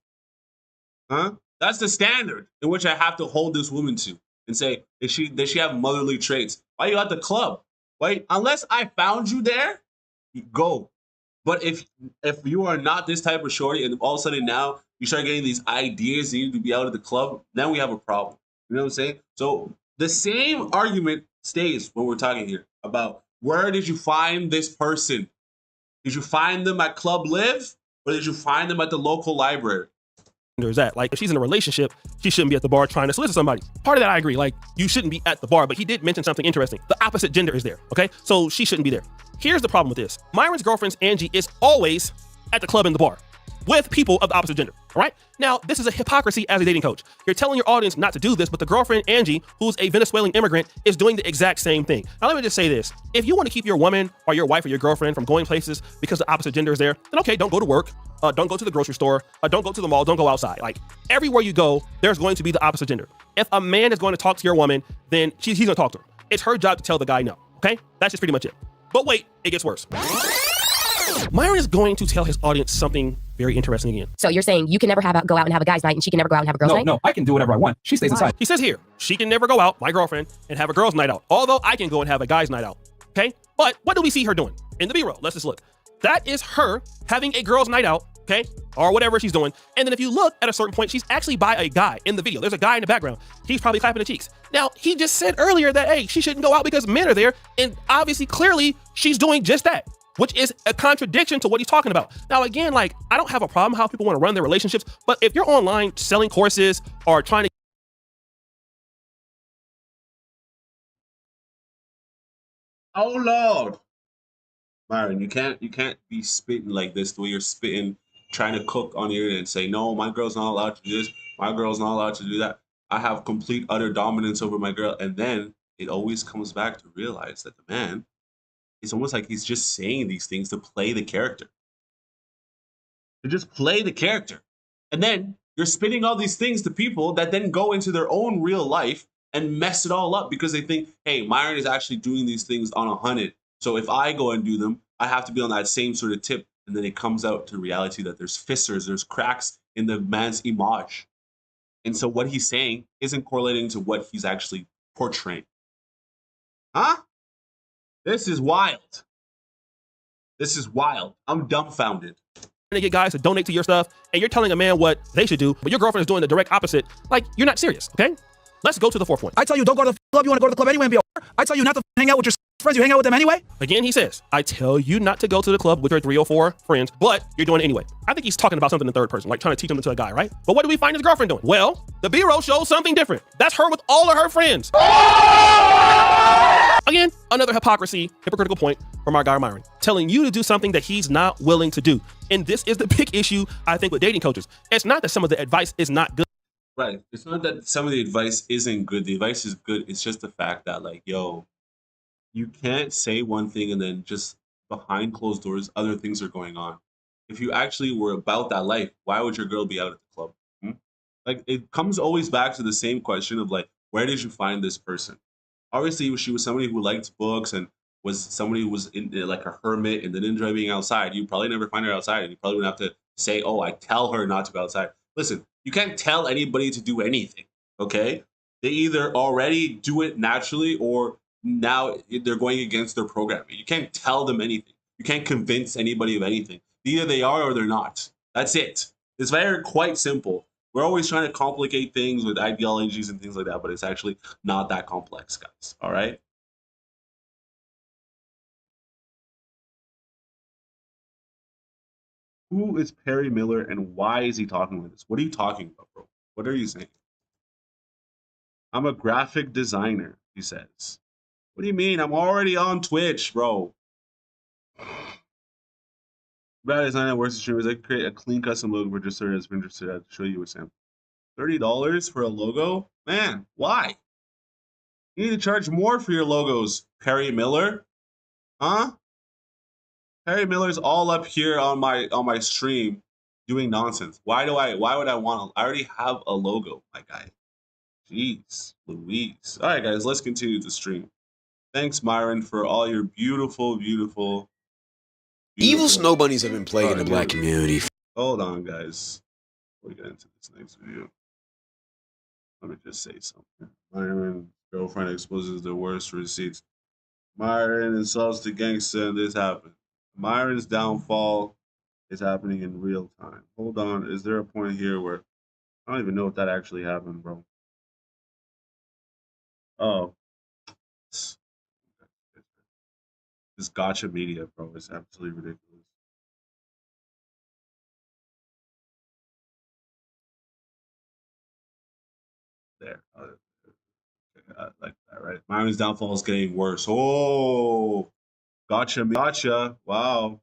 Huh? That's the standard in which I have to hold this woman to and say, does she have motherly traits? Why you at the club? Why? Unless I found you there, go. But if you are not this type of shorty and all of a sudden now you start getting these ideas and you need to be out of the club, then we have a problem. You know what I'm saying? So the same argument stays when we're talking here about where did you find this person? Did you find them at Club Live or did you find them at the local library? There's that. Like if she's in a relationship, she shouldn't be at the bar trying to solicit somebody. Part of that I agree. Like you shouldn't be at the bar, but he did mention something interesting. The opposite gender is there. Okay, so she shouldn't be there. Here's the problem with this. Myron's girlfriend's Angie is always at the club and the bar. with people of the opposite gender. All right. Now, this is a hypocrisy as a dating coach. You're telling your audience not to do this, but the girlfriend, Angie, who's a Venezuelan immigrant, is doing the exact same thing. Now, let me just say this. If you want to keep your woman or your wife or your girlfriend from going places because the opposite gender is there, then okay, don't go to work. Don't go to the grocery store. Don't go to the mall. Don't go outside. Like, everywhere you go, there's going to be the opposite gender. If a man is going to talk to your woman, then he's going to talk to her. It's her job to tell the guy no. Okay? That's just pretty much it. But wait, it gets worse. Myron is going to tell his audience something very interesting again. So you're saying you can never go out and have a guy's night and she can never go out and have a girl's night? No, I can do whatever I want. She stays inside. He says here, she can never go out, my girlfriend, and have a girl's night out. Although I can go and have a guy's night out. Okay? But what do we see her doing? In the B-roll, let's just look. That is her having a girl's night out, okay? Or whatever she's doing. And then if you look at a certain point, she's actually by a guy in the video. There's a guy in the background. He's probably clapping the cheeks. Now, he just said earlier that, hey, she shouldn't go out because men are there. And obviously, clearly, she's doing just that, which is a contradiction to what he's talking about. Now, again, like, I don't have a problem how people want to run their relationships, but if you're online selling courses or trying to Oh Lord, Myron, you can't be spitting like this the way you're spitting, trying to cook on your and say, no, my girl's not allowed to do this, my girl's not allowed to do that. I have complete utter dominance over my girl. And then it always comes back to realize that the man, it's almost like he's just saying these things to play the character. To just play the character. And then you're spitting all these things to people that then go into their own real life and mess it all up because they think, hey, Myron is actually doing these things on 100. So if I go and do them, I have to be on that same sort of tip. And then it comes out to reality that there's fissures, there's cracks in the man's image. And so what he's saying isn't correlating to what he's actually portraying. Huh? This is wild. This is wild. I'm dumbfounded. to get guys to donate to your stuff, and you're telling a man what they should do, but your girlfriend is doing the direct opposite, like, you're not serious, okay? Let's go to the fourth one. I tell you, don't go to the club. You want to go to the club anyway and be a whore. I tell you not to hang out with your friends. You hang out with them anyway. Again, he says, I tell you not to go to the club with your 3 or 4 friends, but you're doing it anyway. I think he's talking about something in third person, like trying to teach him to a guy, right? But what do we find his girlfriend doing? Well, the B-roll shows something different. That's her with all of her friends. Again, another hypocritical point from our guy Myron, telling you to do something that he's not willing to do. And this is the big issue, I think, with dating coaches. It's not that some of the advice is not good. Right. It's not that some of the advice isn't good. The advice is good. It's just the fact that, like, yo, you can't say one thing and then just behind closed doors, other things are going on. If you actually were about that life, why would your girl be out at the club? Like, it comes always back to the same question of, like, where did you find this person? Obviously, she was somebody who liked books and was somebody who was in, like, a hermit and didn't enjoy being outside. You probably never find her outside, and you probably wouldn't have to say, oh, I tell her not to go outside. Listen, you can't tell anybody to do anything, okay? They either already do it naturally or now they're going against their programming. You can't tell them anything. You can't convince anybody of anything. Either they are or they're not. That's it. It's very quite simple. We're always trying to complicate things with ideologies and things like that, but it's actually not that complex, guys. All right? Who is Perry Miller and why is he talking like this? What are you talking about, bro? What are you saying? I'm a graphic designer, he says. What do you mean? I'm already on Twitch, bro. Bad designer works the streamers. I create a clean custom logo for just certain for interested. I'll show you a sample. $30 for a logo? Man, why? You need to charge more for your logos, Perry Miller. Huh? Perry Miller's all up here on my stream doing nonsense. Why would I want to? I already have a logo, my guy. Jeez Louise. All right, guys, let's continue the stream. Thanks, Myron, for all your beautiful Evil snow bunnies have been plaguing the black community. Hold on, guys. Before we get into this next video, let me just say something. Myron, girlfriend exposes the worst receipts. Myron insults the gangster and this happened. Myron's downfall is happening in real time. Hold on, is there a point here where I don't even know if that actually happened, bro? Oh. This gotcha media, bro, is absolutely ridiculous. There. Like that, right? Myron's downfall is getting worse. Oh, gotcha. Wow.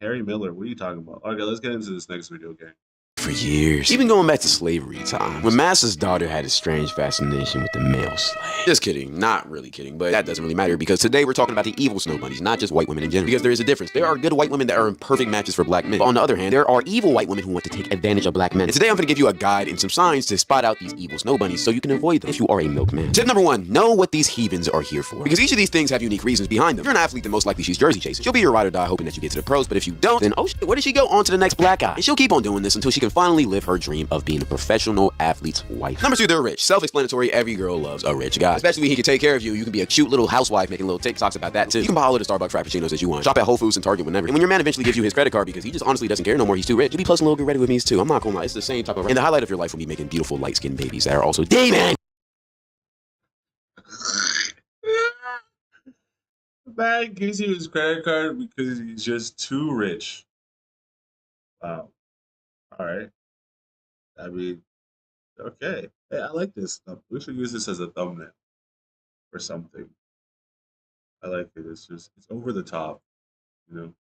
Harry Miller, what are you talking about? Okay, let's get into this next video game. For years. Even going back to slavery time, when Master's daughter had a strange fascination with the male slave. Just kidding, not really kidding, but that doesn't really matter because today we're talking about the evil snow bunnies, not just white women in general. Because there is a difference. There are good white women that are perfect matches for black men. But on the other hand, there are evil white women who want to take advantage of black men. And today I'm going to give you a guide and some signs to spot out these evil snow bunnies so you can avoid them if you are a milkman. Tip number 1, know what these heathens are here for. Because each of these things have unique reasons behind them. If you're an athlete, then most likely she's jersey chasing. She'll be your ride or die hoping that you get to the pros, but if you don't, then oh shit, where did she go? On to the next black eye. And she'll keep on doing this until she can finally live her dream of being a professional athlete's wife. Number 2, they're rich. Self-explanatory, every girl loves a rich guy. Especially when he can take care of you. You can be a cute little housewife making little TikToks about that too. You can buy all of the Starbucks Frappuccinos that you want. Shop at Whole Foods and Target whenever. And when your man eventually gives you his credit card because he just honestly doesn't care no more, he's too rich, you'll be posting a little Get Ready With Me's too. I'm not gonna lie, it's the same type of. And the highlight of your life will be making beautiful light-skinned babies that are also demon. Man gives you his credit card because he's just too rich. Wow. All right. I mean, okay. Hey, I like this stuff. We should use this as a thumbnail or something. I like it. It's over the top, you know.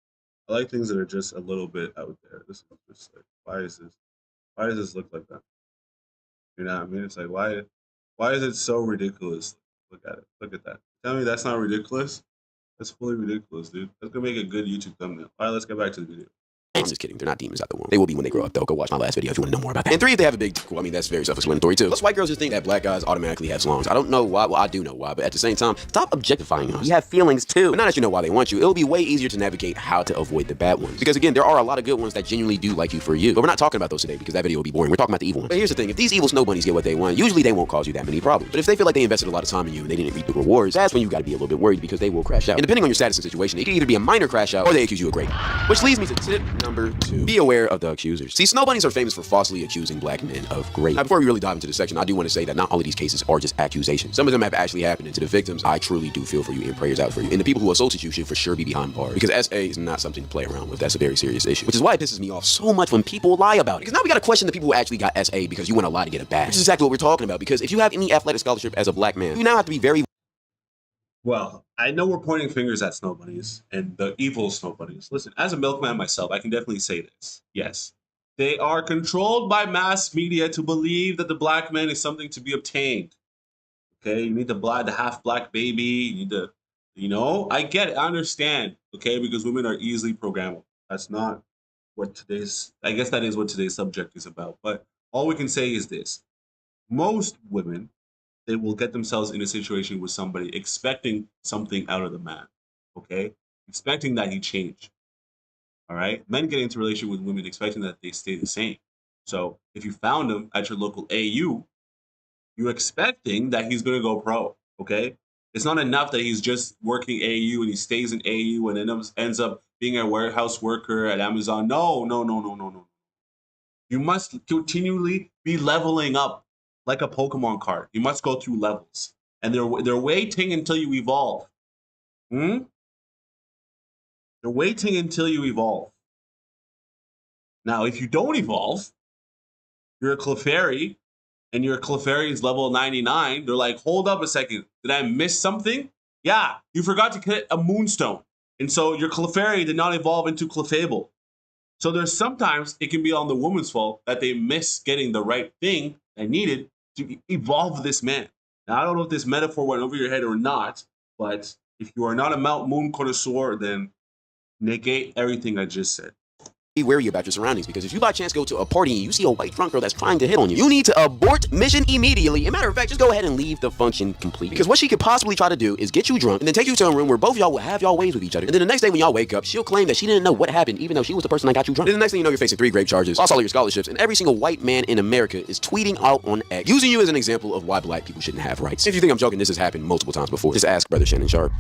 I like things that are just a little bit out there. This is just like, why does this look like that? You know what I mean? It's like, why is it so ridiculous? Look at it. Look at that. Tell me that's not ridiculous? That's fully ridiculous, dude. That's gonna make a good YouTube thumbnail. All right, let's get back to the video. I'm just kidding. They're not demons out the womb. They will be when they grow up, though. Go watch my last video if you want to know more about that. And 3, if they have a big, well, I mean, that's very self-explanatory, too. Plus, white girls just think that black guys automatically have slongs. I don't know why. Well, I do know why, but at the same time, stop objectifying us. You have feelings, too. But now that you know why they want you, it'll be way easier to navigate how to avoid the bad ones. Because, again, there are a lot of good ones that genuinely do like you for you. But we're not talking about those today because that video will be boring. We're talking about the evil ones. But here's the thing. If these evil snow bunnies get what they want, usually they won't cause you that many problems. But if they feel like they invested a lot of time in you and they didn't reap the rewards, that's when you got to be a little bit worried because they will crash out. And depending on your status and situation, it can either be a minor crash out or they accuse you of rape. Which leads me to tip number 2. Be aware of the accusers. See, snow bunnies are famous for falsely accusing black men of rape. Now, before we really dive into this section, I do want to say that not all of these cases are just accusations. Some of them have actually happened, and to the victims, I truly do feel for you and prayers out for you. And the people who assaulted you should for sure be behind bars. Because SA is not something to play around with. That's a very serious issue. Which is why it pisses me off so much when people lie about it. Because now we gotta question the people who actually got SA because you want to lie to get a badge. Which is exactly what we're talking about. Because if you have any athletic scholarship as a black man, you now have to be very. Well, I know we're pointing fingers at snow bunnies and the evil snow bunnies. Listen, as a milkman myself, I can definitely say this. Yes. They are controlled by mass media to believe that the black man is something to be obtained. Okay, you need the half black baby. You need to, I get it. I understand. Okay, because women are easily programmable. That's not what I guess that is what today's subject is about. But all we can say is this. Most women, they will get themselves in a situation with somebody expecting something out of the man. Okay, expecting that he change. All right. Men get into a relationship with women expecting that they stay the same. So if you found him at your local AU, you're expecting that he's going to go pro. Okay. It's not enough that he's just working AU and he stays in AU and then ends up being a warehouse worker at Amazon. No. You must continually be leveling up like a Pokemon card. You must go through levels. And they're waiting until you evolve. They're waiting until you evolve. Now, if you don't evolve, you're a Clefairy, and your Clefairy is level 99. They're like, hold up a second. Did I miss something? Yeah, you forgot to get a Moonstone. And so your Clefairy did not evolve into Clefable. So there's sometimes it can be on the woman's fault that they miss getting the right thing they needed to evolve this man. Now, I don't know if this metaphor went over your head or not, but if you are not a Mount Moon connoisseur, then negate everything I just said. Be wary about your surroundings because if you by chance go to a party and you see a white drunk girl that's trying to hit on you, you need to abort mission immediately. As a matter of fact, just go ahead and leave the function complete. Because what she could possibly try to do is get you drunk and then take you to a room where both y'all will have y'all ways with each other. And then the next day when y'all wake up, she'll claim that she didn't know what happened even though she was the person that got you drunk. Then the next thing you know, you're facing 3 grave charges, lost all of your scholarships, and every single white man in America is tweeting out on X, using you as an example of why black people shouldn't have rights. If you think I'm joking, this has happened multiple times before. Just ask Brother Shannon Sharp.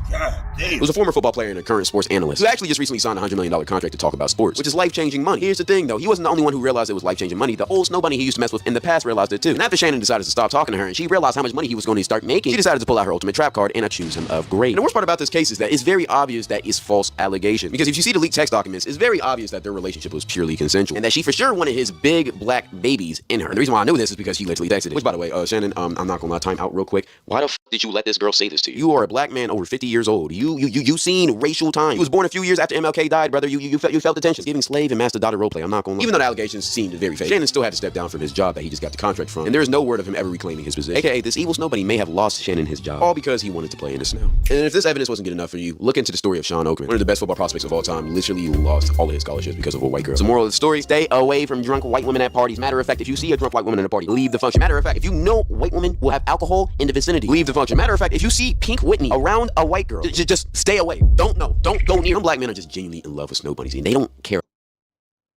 He was a former football player and a current sports analyst who actually just recently signed a $100 million contract to talk about sports, which is life-changing life-changing money. Here's the thing, though. He wasn't the only one who realized it was life-changing money. The old snow bunny he used to mess with in the past realized it too. And after Shannon decided to stop talking to her and she realized how much money he was going to start making, she decided to pull out her ultimate trap card and accuse him of great. And the worst part about this case is that it's very obvious that it's false allegation. Because if you see the leaked text documents, it's very obvious that their relationship was purely consensual and that she for sure wanted his big black babies in her. And the reason why I know this is because she literally texted it. Which, by the way, Shannon, I'm not gonna lie, time out real quick. Why the f did you let this girl say this to you? You are a black man over 50 years old. You seen racial time. You was born a few years after MLK died, brother. You felt the tension. Giving slave and master-daughter roleplay. I'm not gonna lie. Even though the allegations seemed very fake, Shannon still had to step down from his job that he just got the contract from. And there is no word of him ever reclaiming his position. AKA, this evil snow bunny may have lost Shannon his job, all because he wanted to play in the snow. And if this evidence wasn't good enough for you, look into the story of Sean Oakman, one of the best football prospects of all time, literally lost all of his scholarships because of a white girl. So moral of the story, stay away from drunk white women at parties. Matter of fact, if you see a drunk white woman at a party, leave the function. Matter of fact, if you know white women will have alcohol in the vicinity, leave the function. Matter of fact, if you see Pink Whitney around a white girl, just stay away. Don't go near. Some black men are just genuinely in love with snow bunnies and they don't care.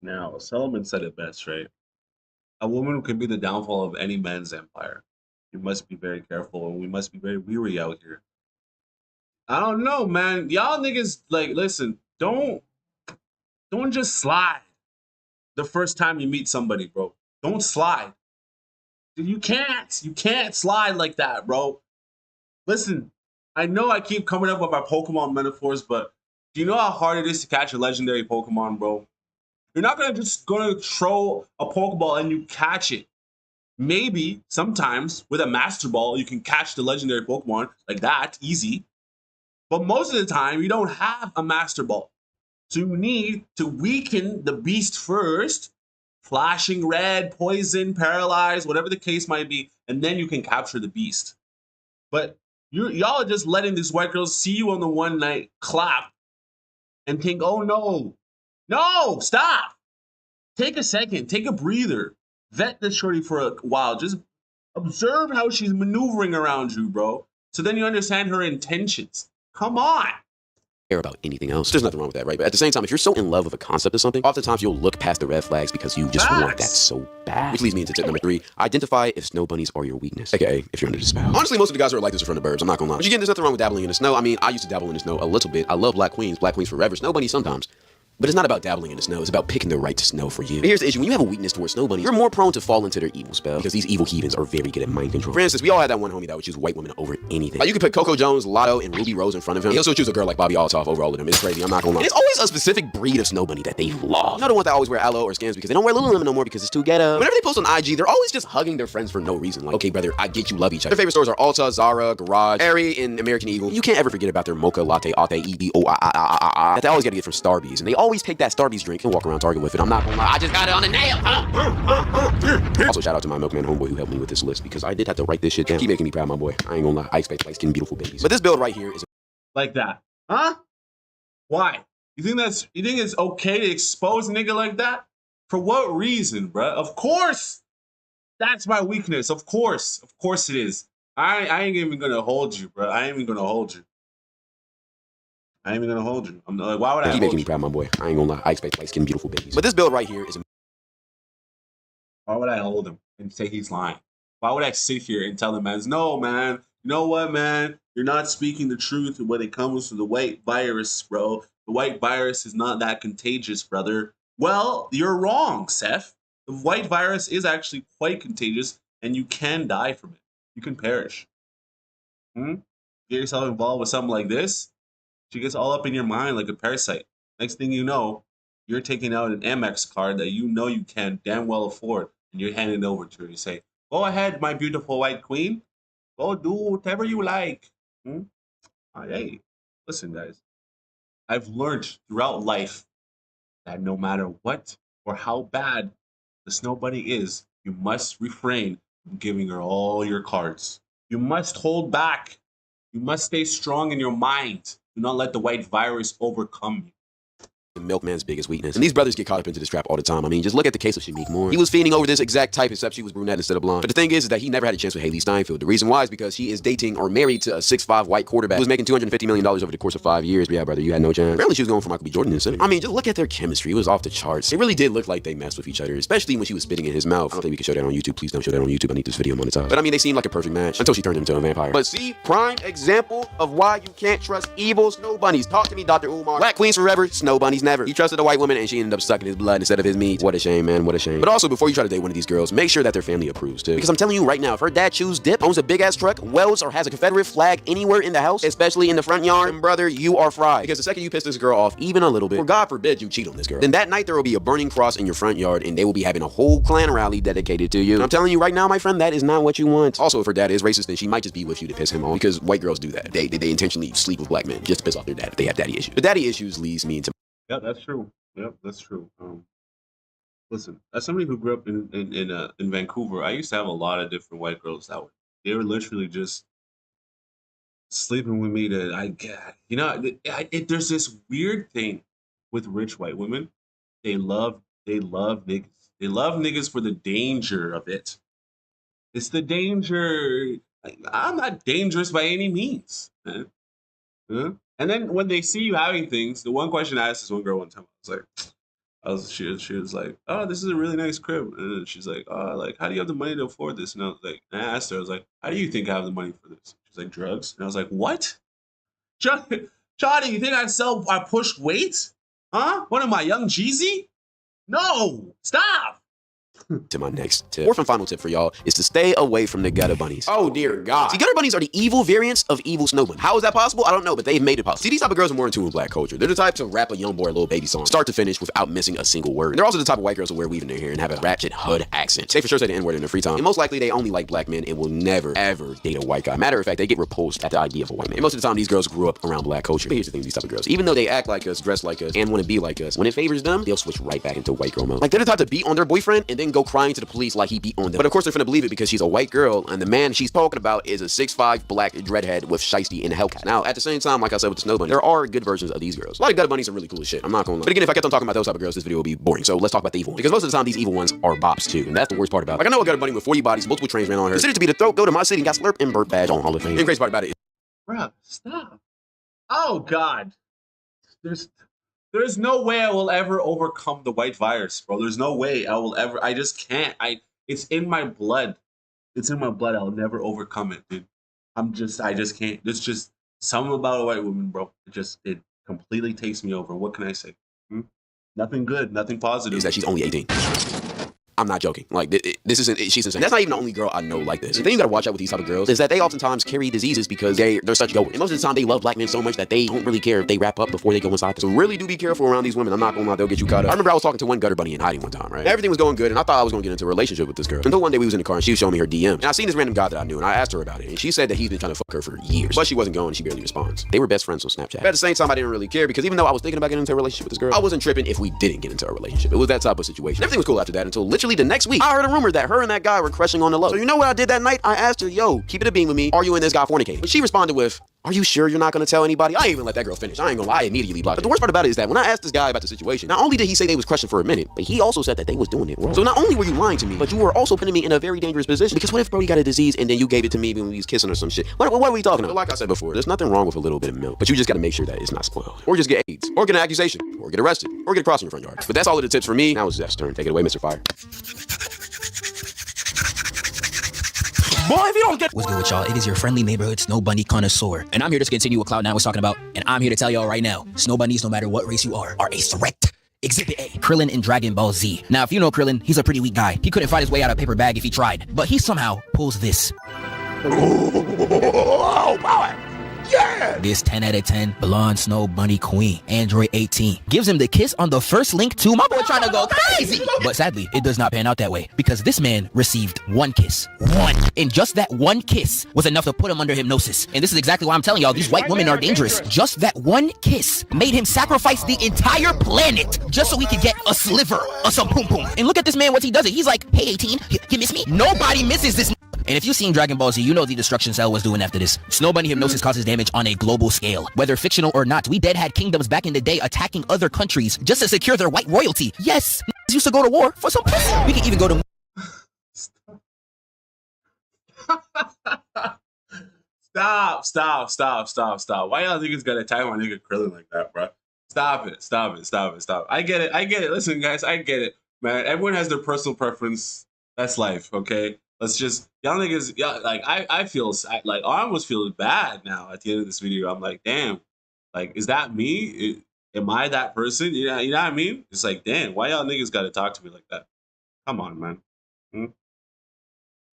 Now, Solomon said it best, right? A woman could be the downfall of any man's empire. You must be very careful and we must be very weary out here. I don't know, man. Y'all niggas, like, listen, don't just slide the first time you meet somebody, bro. Don't slide. You can't slide like that, bro. Listen, I know I keep coming up with my Pokemon metaphors, but do you know how hard it is to catch a legendary Pokemon, bro? You're not gonna throw a Pokeball and you catch it. Maybe sometimes with a Master Ball you can catch the legendary Pokemon like that, easy. But most of the time you don't have a Master Ball. So you need to weaken the beast first, flashing red, poison, paralyzed, whatever the case might be, and then you can capture the beast. But y'all are just letting these white girls see you on the one night, clap, and think, oh no, stop. Take a second, take a breather. Vet this shorty for a while. Just observe how she's maneuvering around you, bro. So then you understand her intentions. Come on. Care about anything else. There's nothing wrong with that, right? But at the same time, if you're so in love with a concept of something, oftentimes you'll look past the red flags because you just want that so bad. Which leads me into tip number 3. Identify if snow bunnies are your weakness. AKA, if you're under the spell. Honestly, most of the guys who are like this are from the burbs. I'm not gonna lie. But again, there's nothing wrong with dabbling in the snow. I mean, I used to dabble in the snow a little bit. I love black queens forever. Snow bunnies sometimes. But it's not about dabbling in the snow, it's about picking the right snow for you. But here's the issue, when you have a weakness towards snow bunnies, you're more prone to fall into their evil spell because these evil heathens are very good at mind control. For instance, we all had that one homie that would choose white women over anything. Like you could put Coco Jones, Lotto, and Ruby Rose in front of him. He'll still choose a girl like Bobby Altoff over all of them. It's crazy, I'm not gonna lie. And it's always a specific breed of snow bunny that they love. You know the ones that always wear aloe or skins because they don't wear Lululemon no more because it's too ghetto. Whenever they post on IG, they're always just hugging their friends for no reason. Like, okay, brother, I get you love each other. Their favorite stores are Ulta, Zara, Garage, Aerie, and American Eagle. You can't ever forget about their mocha latte, that they always gotta get from Starbucks. And they always take that Starbucks drink and walk around Target with it. I'm not gonna lie, I just got it on the nail. Also, shout out to my milkman homeboy who helped me with this list because I did have to write this shit down. Keep making me proud, my boy. I ain't gonna lie, I expect light skin, beautiful babies. But this build right here is like that, huh? Why? You think it's okay to expose a nigga like that? For what reason, bruh? Of course, that's my weakness. Of course it is. I ain't even gonna hold you, bruh. I ain't even gonna hold you. I'm like, why would I? Keep making me proud, my boy. I ain't gonna lie, I expect light skin, beautiful babies. But this build right here is. Why would I hold him and say he's lying? Why would I sit here and tell him, man, no, man, you know what, man? You're not speaking the truth when it comes to the white virus, bro. The white virus is not that contagious, brother. Well, you're wrong, Seth. The white virus is actually quite contagious, and you can die from it. You can perish. Get yourself involved with something like this, she gets all up in your mind like a parasite. Next thing you know, you're taking out an Amex card that you know you can damn well afford, and you're handing it over to her. You say, go ahead, my beautiful white queen. Go do whatever you like. Hey, listen, guys. I've learned throughout life that no matter what or how bad the snow bunny is, you must refrain from giving her all your cards. You must hold back. You must stay strong in your mind. Do not let the white virus overcome you. The milkman's biggest weakness. And these brothers get caught up into this trap all the time. I mean, just look at the case of Shanique Moore. He was fiending over this exact type, except she was brunette instead of blonde. But the thing is that he never had a chance with Haley Steinfeld. The reason why is because he is dating or married to a 6'5" white quarterback who was making $250 million over the course of 5 years. But yeah, brother, you had no chance. Apparently she was going for Michael B. Jordan instead. I mean, just look at their chemistry. It was off the charts. It really did look like they messed with each other, especially when she was spitting in his mouth. I don't think we can show that on YouTube. Please don't show that on YouTube. I need this video monetized. But I mean, they seemed like a perfect match until she turned into a vampire. But see, prime example of why you can't trust evil snow bunnies. Talk to me, Dr. Umar. Black queens forever, snow bunnies never. never. He trusted a white woman and she ended up sucking his blood instead of his meat. What a shame, man. What a shame. But also, before you try to date one of these girls, make sure that their family approves too. Because I'm telling you right now, if her dad chews dip, owns a big ass truck, welds or has a Confederate flag anywhere in the house, especially in the front yard, then brother, you are fried. Because the second you piss this girl off even a little bit, or God forbid you cheat on this girl, then that night there will be a burning cross in your front yard and they will be having a whole clan rally dedicated to you. And I'm telling you right now, my friend, that is not what you want. Also, if her dad is racist, then she might just be with you to piss him off, because white girls do that. They intentionally sleep with black men just to piss off their dad if they have daddy issues. But daddy issues leads me into... Yeah, that's true. Yep, that's true. Listen, as somebody who grew up in Vancouver, I used to have a lot of different white girls that they were literally just sleeping with me to, I get, you know, there's this weird thing with rich white women. They love niggas. They love niggas for the danger of it. It's the danger. Like, I'm not dangerous by any means. Man. Huh? And then when they see you having things, the one question I asked this one girl one time, she was like, oh, this is a really nice crib. And then she's like, oh, like, how do you have the money to afford this? And I was like, and I asked her, I was like, how do you think I have the money for this? She's like, drugs. And I was like, what? Johnny, you think I push weight? Huh? What am I, Young Jeezy? No, stop. To my next tip. Fourth and final tip for y'all is to stay away from the gutter bunnies. Oh dear God. See, gutter bunnies are the evil variants of evil snow bunnies. How is that possible? I don't know, but they've made it possible. See, these type of girls are more in tune with black culture. They're the type to rap a young boy a little baby song, start to finish, without missing a single word. And they're also the type of white girls who wear weave in their hair and have a ratchet hood accent. They for sure say the N-word in their free time. And most likely they only like black men and will never, ever date a white guy. Matter of fact, they get repulsed at the idea of a white man. And most of the time, these girls grew up around black culture. But here's the thing with these type of girls. Even though they act like us, dress like us, and want to be like us, when it favors them, they'll switch right back into white girl mode. Like, they're the type to beat on their boyfriend and then go crying to the police like he beat on them. But of course they're finna believe it because she's a white girl and the man she's talking about is a 6'5" black dreadhead with shiesty and a Hellcat. Now, at the same time, like I said with the snow bunny, there are good versions of these girls. A lot of gutter bunnies are really cool as shit. I'm not gonna lie. But again, if I kept on talking about those type of girls, this video would be boring. So let's talk about the evil ones. Because most of the time, these evil ones are bops too. And that's the worst part about it. Like, I know a gutter bunny with 40 bodies, multiple trains ran on her, considered to be the throat, go to my city and got slurp and burp badge on Hall of Fame. And the crazy part about it is, Bruh, stop. Oh God. There's no way I will ever overcome the white virus, bro. There's no way I will ever. I just can't. It's in my blood. It's in my blood. I'll never overcome it, dude. I just can't. There's just something about a white woman, bro. It completely takes me over. What can I say? Nothing good. Nothing positive. is that she's only 18. I'm not joking. Like, this isn't, she's insane. That's not even the only girl I know like this. The thing you gotta watch out with these type of girls is that they oftentimes carry diseases because they're such goers. And most of the time, they love black men so much that they don't really care if they wrap up before they go inside. So really do be careful around these women. I'm not gonna lie, they'll get you caught up. I remember I was talking to one gutter bunny in hiding one time, right? Everything was going good, and I thought I was gonna get into a relationship with this girl. Until one day we was in the car, and she was showing me her DMs. And I seen this random guy that I knew, and I asked her about it. And she said that he's been trying to fuck her for years. But she wasn't going, and she barely responds. They were best friends on Snapchat. But at the same time, I didn't really care, because even though I was thinking about getting into a relationship with this girl, I wasn't tripping if we didn't get into a relationship. It was that type of situation. Everything was cool after that until literally the next week, I heard a rumor that her and that guy were crushing on the low. So you know what I did that night? I asked her, yo, keep it a bean with me. Are you and this guy fornicating? But she responded with, are you sure you're not gonna tell anybody? I ain't even let that girl finish. I ain't gonna lie, I immediately blocked her. But the worst part about it is that when I asked this guy about the situation, not only did he say they was crushing for a minute, but he also said that they was doing it wrong. So not only were you lying to me, but you were also putting me in a very dangerous position. Because what if Brody got a disease and then you gave it to me when we was kissing or some shit? What are we talking about? Like I said before, there's nothing wrong with a little bit of milk, but you just gotta make sure that it's not spoiled. Or just get AIDS, or get an accusation, or get arrested, or get a cross in your front yard. But that's all of the tips for me. Now it's Zeph's turn. Take it away, Mr. Fire. Boy, if you don't get... What's good with y'all? It is your friendly neighborhood Snow Bunny connoisseur. And I'm here to continue what Cloud9 was talking about. And I'm here to tell y'all right now, Snow Bunnies, no matter what race you are a threat. Exhibit A, Krillin in Dragon Ball Z. Now, if you know Krillin, he's a pretty weak guy. He couldn't fight his way out of a paper bag if he tried. But he somehow pulls this. Oh, power! Yeah! This 10 out of 10 blonde Snow Bunny queen, Android 18, gives him the kiss on the first link to my boy trying to go crazy. But sadly, it does not pan out that way because this man received one kiss. One. And just that one kiss was enough to put him under hypnosis. And this is exactly why I'm telling y'all these white women are dangerous. Just that one kiss made him sacrifice the entire planet just so he could get a sliver of some poom poom. And look at this man once he does it. He's like, hey 18, you miss me? Nobody misses this. And if you've seen Dragon Ball Z, you know the destruction Cell was doing after this. Snow Bunny hypnosis causes damage on a global scale. Whether fictional or not, we dead had kingdoms back in the day attacking other countries just to secure their white royalty. Yes, used to go to war for some pussy. We can even go to... Stop. Why y'all niggas gotta attack my nigga Krillin like that, bro? Stop it. I get it. Listen, guys, I get it, man. Everyone has their personal preference. That's life, okay? Let's just, y'all niggas, like, I feel, like, I almost feel bad now at the end of this video. I'm like, damn, like, is that me? Am I that person? You know what I mean? It's like, damn, why y'all niggas gotta talk to me like that? Come on, man. Hmm?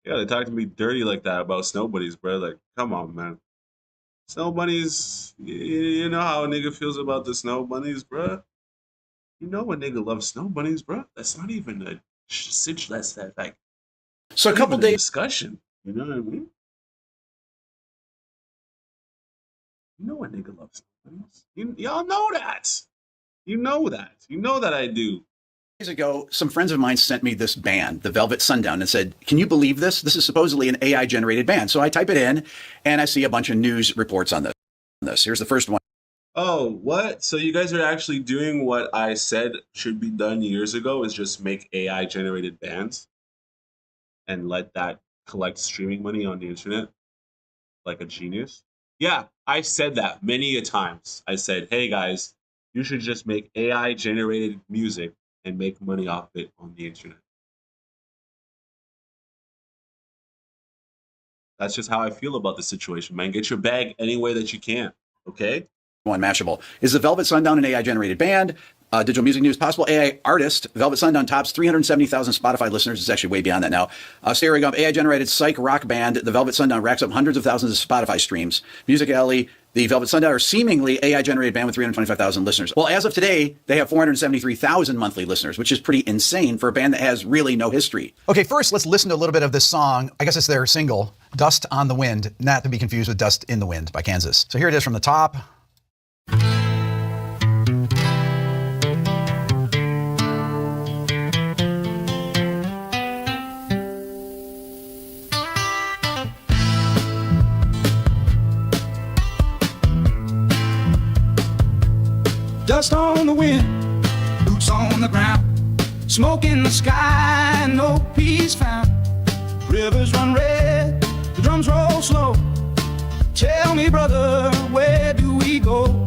You gotta talk to me dirty like that about snow bunnies, bro. Like, come on, man. Snow bunnies, you know how a nigga feels about the snow bunnies, bro. You know a nigga loves snow bunnies, bro. That's not even a that's like So a couple even a days discussion. You know what I mean? You know a nigga loves snow bunnies. Y'all know that. You know that. You know that I do. ago, some friends of mine sent me this band, the Velvet Sundown, and said, can you believe this? This is supposedly an AI generated band. So I type it in and I see a bunch of news reports on this. Here's the first one. Oh, what? So you guys are actually doing what I said should be done years ago, is just make AI generated bands and let that collect streaming money on the internet like a genius? Yeah, I said that many a times. I said, hey guys, you should just make AI generated music and make money off it on the internet. That's just how I feel about the situation, man. Get your bag any way that you can, okay? One, Mashable. Is the Velvet Sundown an AI generated band? Digital Music News, possible AI artist. Velvet Sundown tops 370,000 Spotify listeners. It's actually way beyond that now. Stereo Gump, AI generated psych rock band. The Velvet Sundown racks up hundreds of thousands of Spotify streams. Music Alley, the Velvet Sundown are seemingly AI generated band with 325,000 listeners. Well, as of today, they have 473,000 monthly listeners, which is pretty insane for a band that has really no history. Okay, first let's listen to a little bit of this song. I guess it's their single, Dust on the Wind, not to be confused with Dust in the Wind by Kansas. So here it is from the top. Dust on the wind, boots on the ground, smoke in the sky, no peace found. Rivers run red, the drums roll slow. Tell me, brother, where do we go?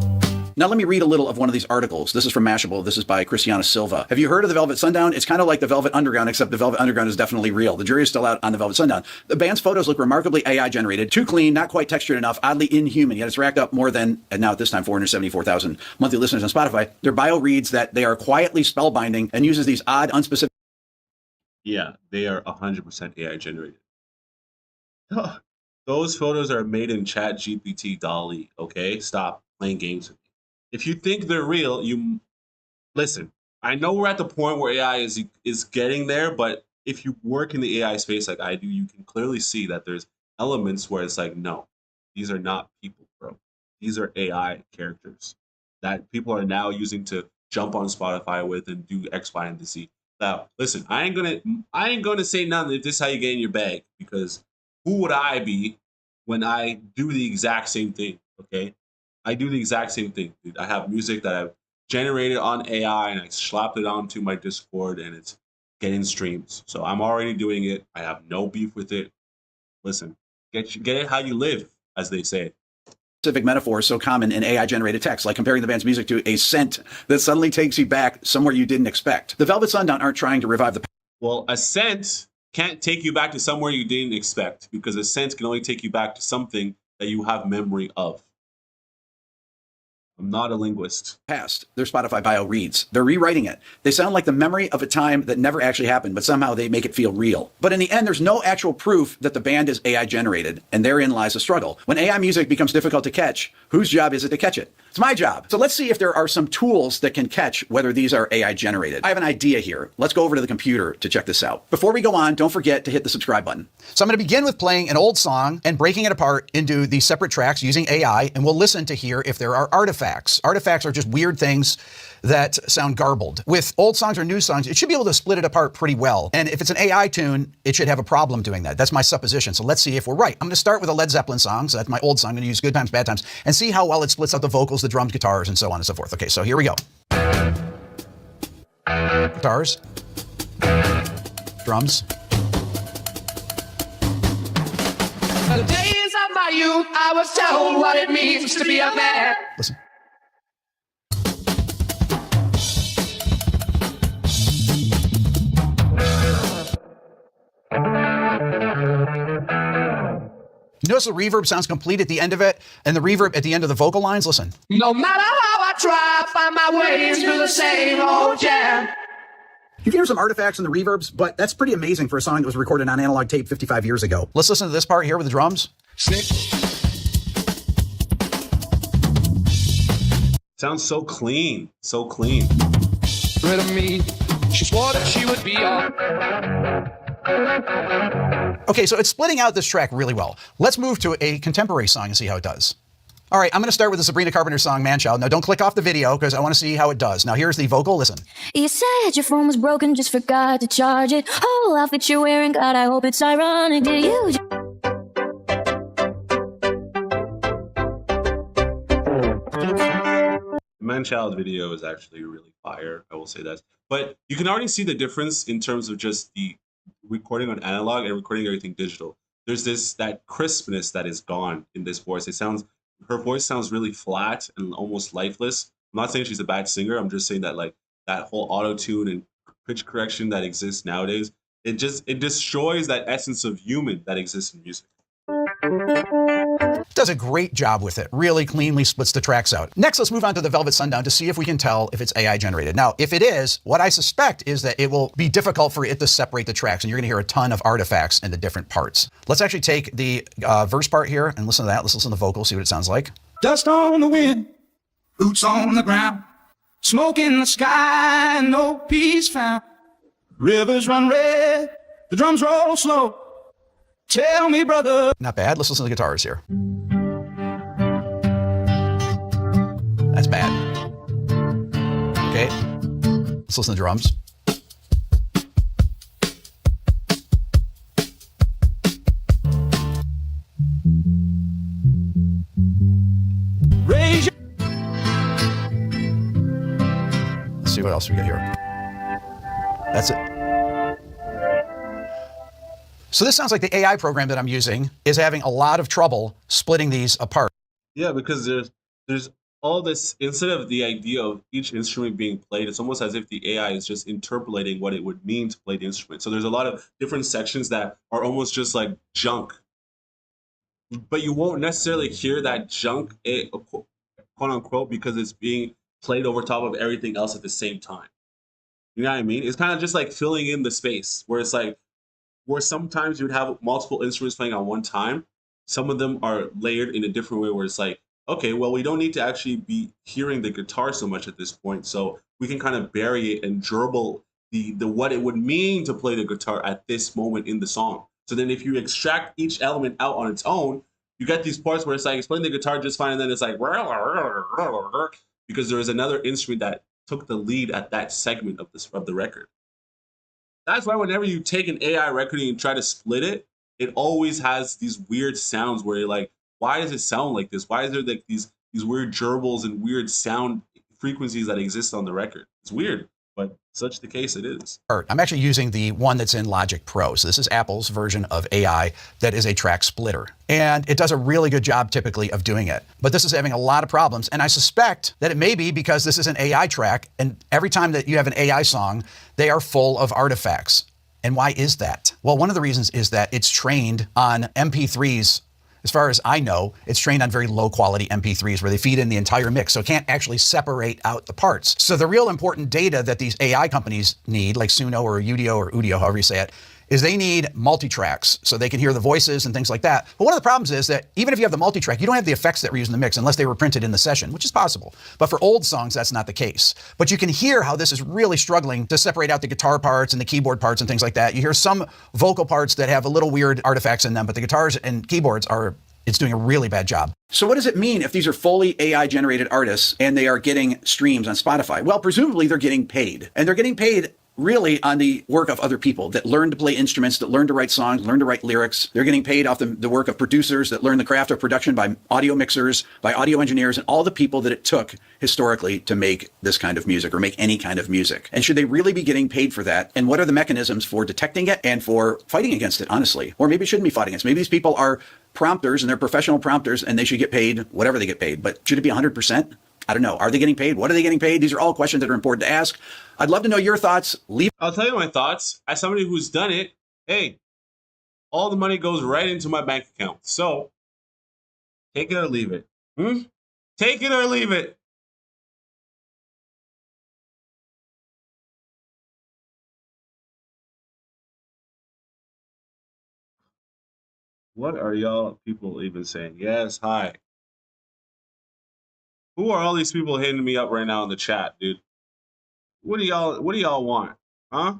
Now let me read a little of one of these articles. This is from Mashable. This is by Christiana Silva. Have you heard of the Velvet Sundown? It's kind of like the Velvet Underground, except the Velvet Underground is definitely real. The jury is still out on the Velvet Sundown. The band's photos look remarkably AI generated, too clean, not quite textured enough, oddly inhuman, yet it's racked up more than, and now at this time, 474,000 monthly listeners on Spotify. Their bio reads that they are quietly spellbinding and uses these odd, unspecific... Yeah, they are 100% AI generated. Those photos are made in ChatGPT DALL-E, okay? Stop playing games with me. If you think they're real, you listen. I know we're at the point where AI is getting there, but if you work in the AI space like I do, you can clearly see that there's elements where it's like, no, these are not people, bro. These are AI characters that people are now using to jump on Spotify with and do X, Y, and Z. Now, listen, I ain't gonna say nothing if this is how you get in your bag, because who would I be when I do the exact same thing? Okay. I do the exact same thing, dude. I have music that I've generated on AI and I slapped it onto my Discord and it's getting streams. So I'm already doing it. I have no beef with it. Listen, get it how you live, as they say. Specific metaphors so common in AI-generated text, like comparing the band's music to a scent that suddenly takes you back somewhere you didn't expect. The Velvet Sundown aren't trying to revive the... Well, a scent can't take you back to somewhere you didn't expect, because a scent can only take you back to something that you have memory of. I'm not a linguist. Past, their Spotify bio reads. They're rewriting it. They sound like the memory of a time that never actually happened, but somehow they make it feel real. But in the end, there's no actual proof that the band is AI generated, and therein lies the struggle. When AI music becomes difficult to catch, whose job is it to catch it? It's my job. So let's see if there are some tools that can catch whether these are AI generated. I have an idea here. Let's go over to the computer to check this out. Before we go on, don't forget to hit the subscribe button. So I'm going to begin with playing an old song and breaking it apart into these separate tracks using AI, and we'll listen to hear if there are artifacts. Artifacts are just weird things that sound garbled. With old songs or new songs, it should be able to split it apart pretty well. And if it's an AI tune, it should have a problem doing that. That's my supposition. So let's see if we're right. I'm going to start with a Led Zeppelin song. So that's my old song. I'm going to use Good Times, Bad Times, and see how well it splits out the vocals, the drums, guitars, and so on and so forth. Okay, so here we go. Guitars. Drums. The days of my youth, I was told what it means to be a man. Listen. You notice the reverb sounds complete at the end of it, and the reverb at the end of the vocal lines? Listen. No matter how I try, find my way into the same old jam. You can hear some artifacts in the reverbs, but that's pretty amazing for a song that was recorded on analog tape 55 years ago. Let's listen to this part here with the drums. Sounds so clean. So clean. Rid of me. She swore that she would be on. Okay, so it's splitting out this track really well. Let's move to a contemporary song and see how it does. All right, I'm going to start with the Sabrina Carpenter song, Man-Child. Now, don't click off the video because I want to see how it does. Now, here's the vocal. Listen. You said your phone was broken, just forgot to charge it. Whole outfit you're wearing, God, I hope it's ironic. Did you? The Man-Child video is actually really fire. I will say that. But you can already see the difference in terms of just the recording on analog and recording everything digital. There's that crispness that is gone in this voice. Her voice sounds really flat and almost lifeless. I'm not saying she's a bad singer. I'm just saying that like that whole auto-tune and pitch correction that exists nowadays, it destroys that essence of human that exists in music. Does a great job with it. Really cleanly splits the tracks out. Next, let's move on to the Velvet Sundown to see if we can tell if it's AI generated. Now, if it is, what I suspect is that it will be difficult for it to separate the tracks, and you're going to hear a ton of artifacts in the different parts. Let's actually take the verse part here and listen to that. Let's listen to the vocal, see what it sounds like. Dust on the wind, boots on the ground, smoke in the sky, no peace found. Rivers run red, the drums roll slow. Tell me, brother. Not bad. Let's listen to the guitars here. That's bad. Okay. Let's listen to the drums. Raise your... Let's see what else we got here. That's it. So this sounds like the AI program that I'm using is having a lot of trouble splitting these apart. Yeah, because there's all this, instead of the idea of each instrument being played, it's almost as if the AI is just interpolating what it would mean to play the instrument. So there's a lot of different sections that are almost just like junk. But you won't necessarily hear that junk, quote unquote, because it's being played over top of everything else at the same time. You know what I mean? It's kind of just like filling in the space where it's like, where sometimes you would have multiple instruments playing at one time. Some of them are layered in a different way where it's like, okay, well, we don't need to actually be hearing the guitar so much at this point. So we can kind of bury it and gerbil the what it would mean to play the guitar at this moment in the song. So then if you extract each element out on its own, you get these parts where it's like, it's playing the guitar just fine, and then it's like, because there is another instrument that took the lead at that segment of the record. That's why whenever you take an AI recording and try to split it, it always has these weird sounds where you're like, why does it sound like this? Why is there like these weird gerbils and weird sound frequencies that exist on the record? It's weird, but such the case it is. I'm actually using the one that's in Logic Pro. So this is Apple's version of AI that is a track splitter. And it does a really good job typically of doing it. But this is having a lot of problems. And I suspect that it may be because this is an AI track. And every time that you have an AI song, they are full of artifacts. And why is that? Well, one of the reasons is that it's trained on MP3s. As far as I know, it's trained on very low quality MP3s where they feed in the entire mix. So it can't actually separate out the parts. So the real important data that these AI companies need, like Suno or Udio or Udio, however you say it, is they need multi-tracks so they can hear the voices and things like that. But one of the problems is that even if you have the multi-track, you don't have the effects that were used in the mix unless they were printed in the session, which is possible. But for old songs, that's not the case. But you can hear how this is really struggling to separate out the guitar parts and the keyboard parts and things like that. You hear some vocal parts that have a little weird artifacts in them, but the guitars and keyboards it's doing a really bad job. So what does it mean if these are fully AI generated artists and they are getting streams on Spotify? Well, presumably they're getting paid, and they're getting paid really on the work of other people that learn to play instruments, that learn to write songs, learn to write lyrics. They're getting paid off the work of producers that learn the craft of production by audio mixers, by audio engineers, and all the people that it took historically to make this kind of music or make any kind of music. And should they really be getting paid for that? And what are the mechanisms for detecting it and for fighting against it, honestly? Or maybe it shouldn't be fighting against it. Maybe these people are prompters and they're professional prompters and they should get paid whatever they get paid. But should it be 100%? I don't know. Are they getting paid? What are they getting paid? These are all questions that are important to ask. I'd love to know your thoughts. I'll tell you my thoughts. As somebody who's done it, hey, all the money goes right into my bank account. So take it or leave it. Take it or leave it. What are y'all people even saying? Yes, hi. Who are all these people hitting me up right now in the chat, dude? What do y'all want? Huh?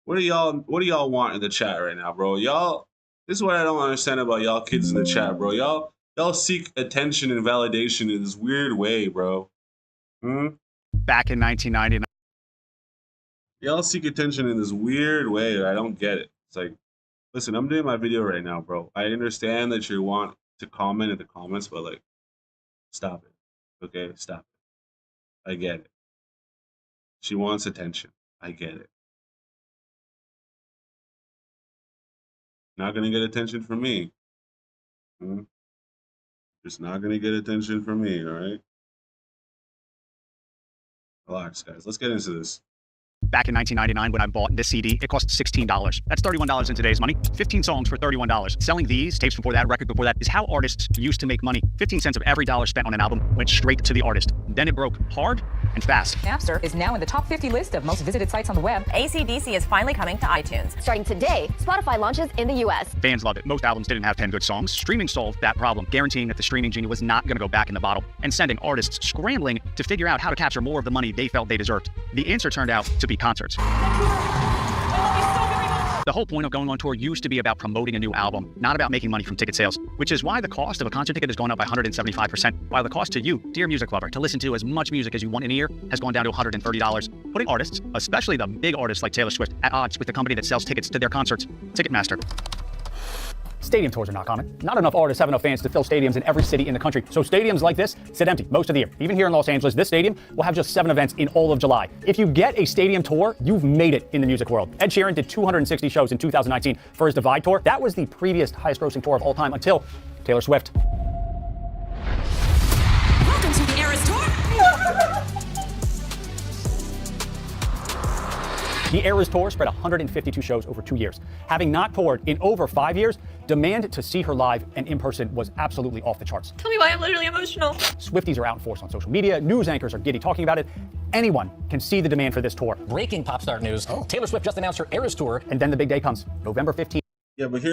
What do y'all want in the chat right now, bro? Y'all, this is what I don't understand about y'all kids in the chat, bro. Y'all seek attention and validation in this weird way, bro. Back in 1999. Y'all seek attention in this weird way. I don't get it. It's like, listen, I'm doing my video right now, bro. I understand that you want to comment in the comments, but like, stop it. Okay, stop it. I get it. She wants attention. I get it. Not gonna get attention from me. Just not gonna get attention from me, all right? Relax, guys. Let's get into this. Back in 1999, when I bought this CD, it cost $16. That's $31 in today's money. 15 songs for $31. Selling these, tapes before that, record before that, is how artists used to make money. 15 cents of every dollar spent on an album went straight to the artist. Then it broke hard and fast. Napster is now in the top 50 list of most visited sites on the web. AC/DC is finally coming to iTunes. Starting today, Spotify launches in the US. Fans loved it. Most albums didn't have 10 good songs. Streaming solved that problem, guaranteeing that the streaming genie was not going to go back in the bottle and sending artists scrambling to figure out how to capture more of the money they felt they deserved. The answer turned out to be concerts. The whole point of going on tour used to be about promoting a new album, not about making money from ticket sales, which is why the cost of a concert ticket has gone up by 175%, while the cost to you, dear music lover, to listen to as much music as you want in a year has gone down to $130, putting artists, especially the big artists like Taylor Swift, at odds with the company that sells tickets to their concerts, Ticketmaster. Stadium tours are not common. Not enough artists have enough fans to fill stadiums in every city in the country. So stadiums like this sit empty most of the year. Even here in Los Angeles, this stadium will have just 7 events in all of July. If you get a stadium tour, you've made it in the music world. Ed Sheeran did 260 shows in 2019 for his Divide tour. That was the previous highest grossing tour of all time until Taylor Swift. Welcome to the Eras Tour. The Eras Tour spread 152 shows over 2 years. Having not toured in over 5 years, demand to see her live and in person was absolutely off the charts. Tell me why I'm literally emotional. Swifties are out in force on social media. News anchors are giddy talking about it. Anyone can see the demand for this tour. Breaking pop star news. Taylor Swift just announced her Eras Tour. And then the big day comes, November 15th. Yeah, but here's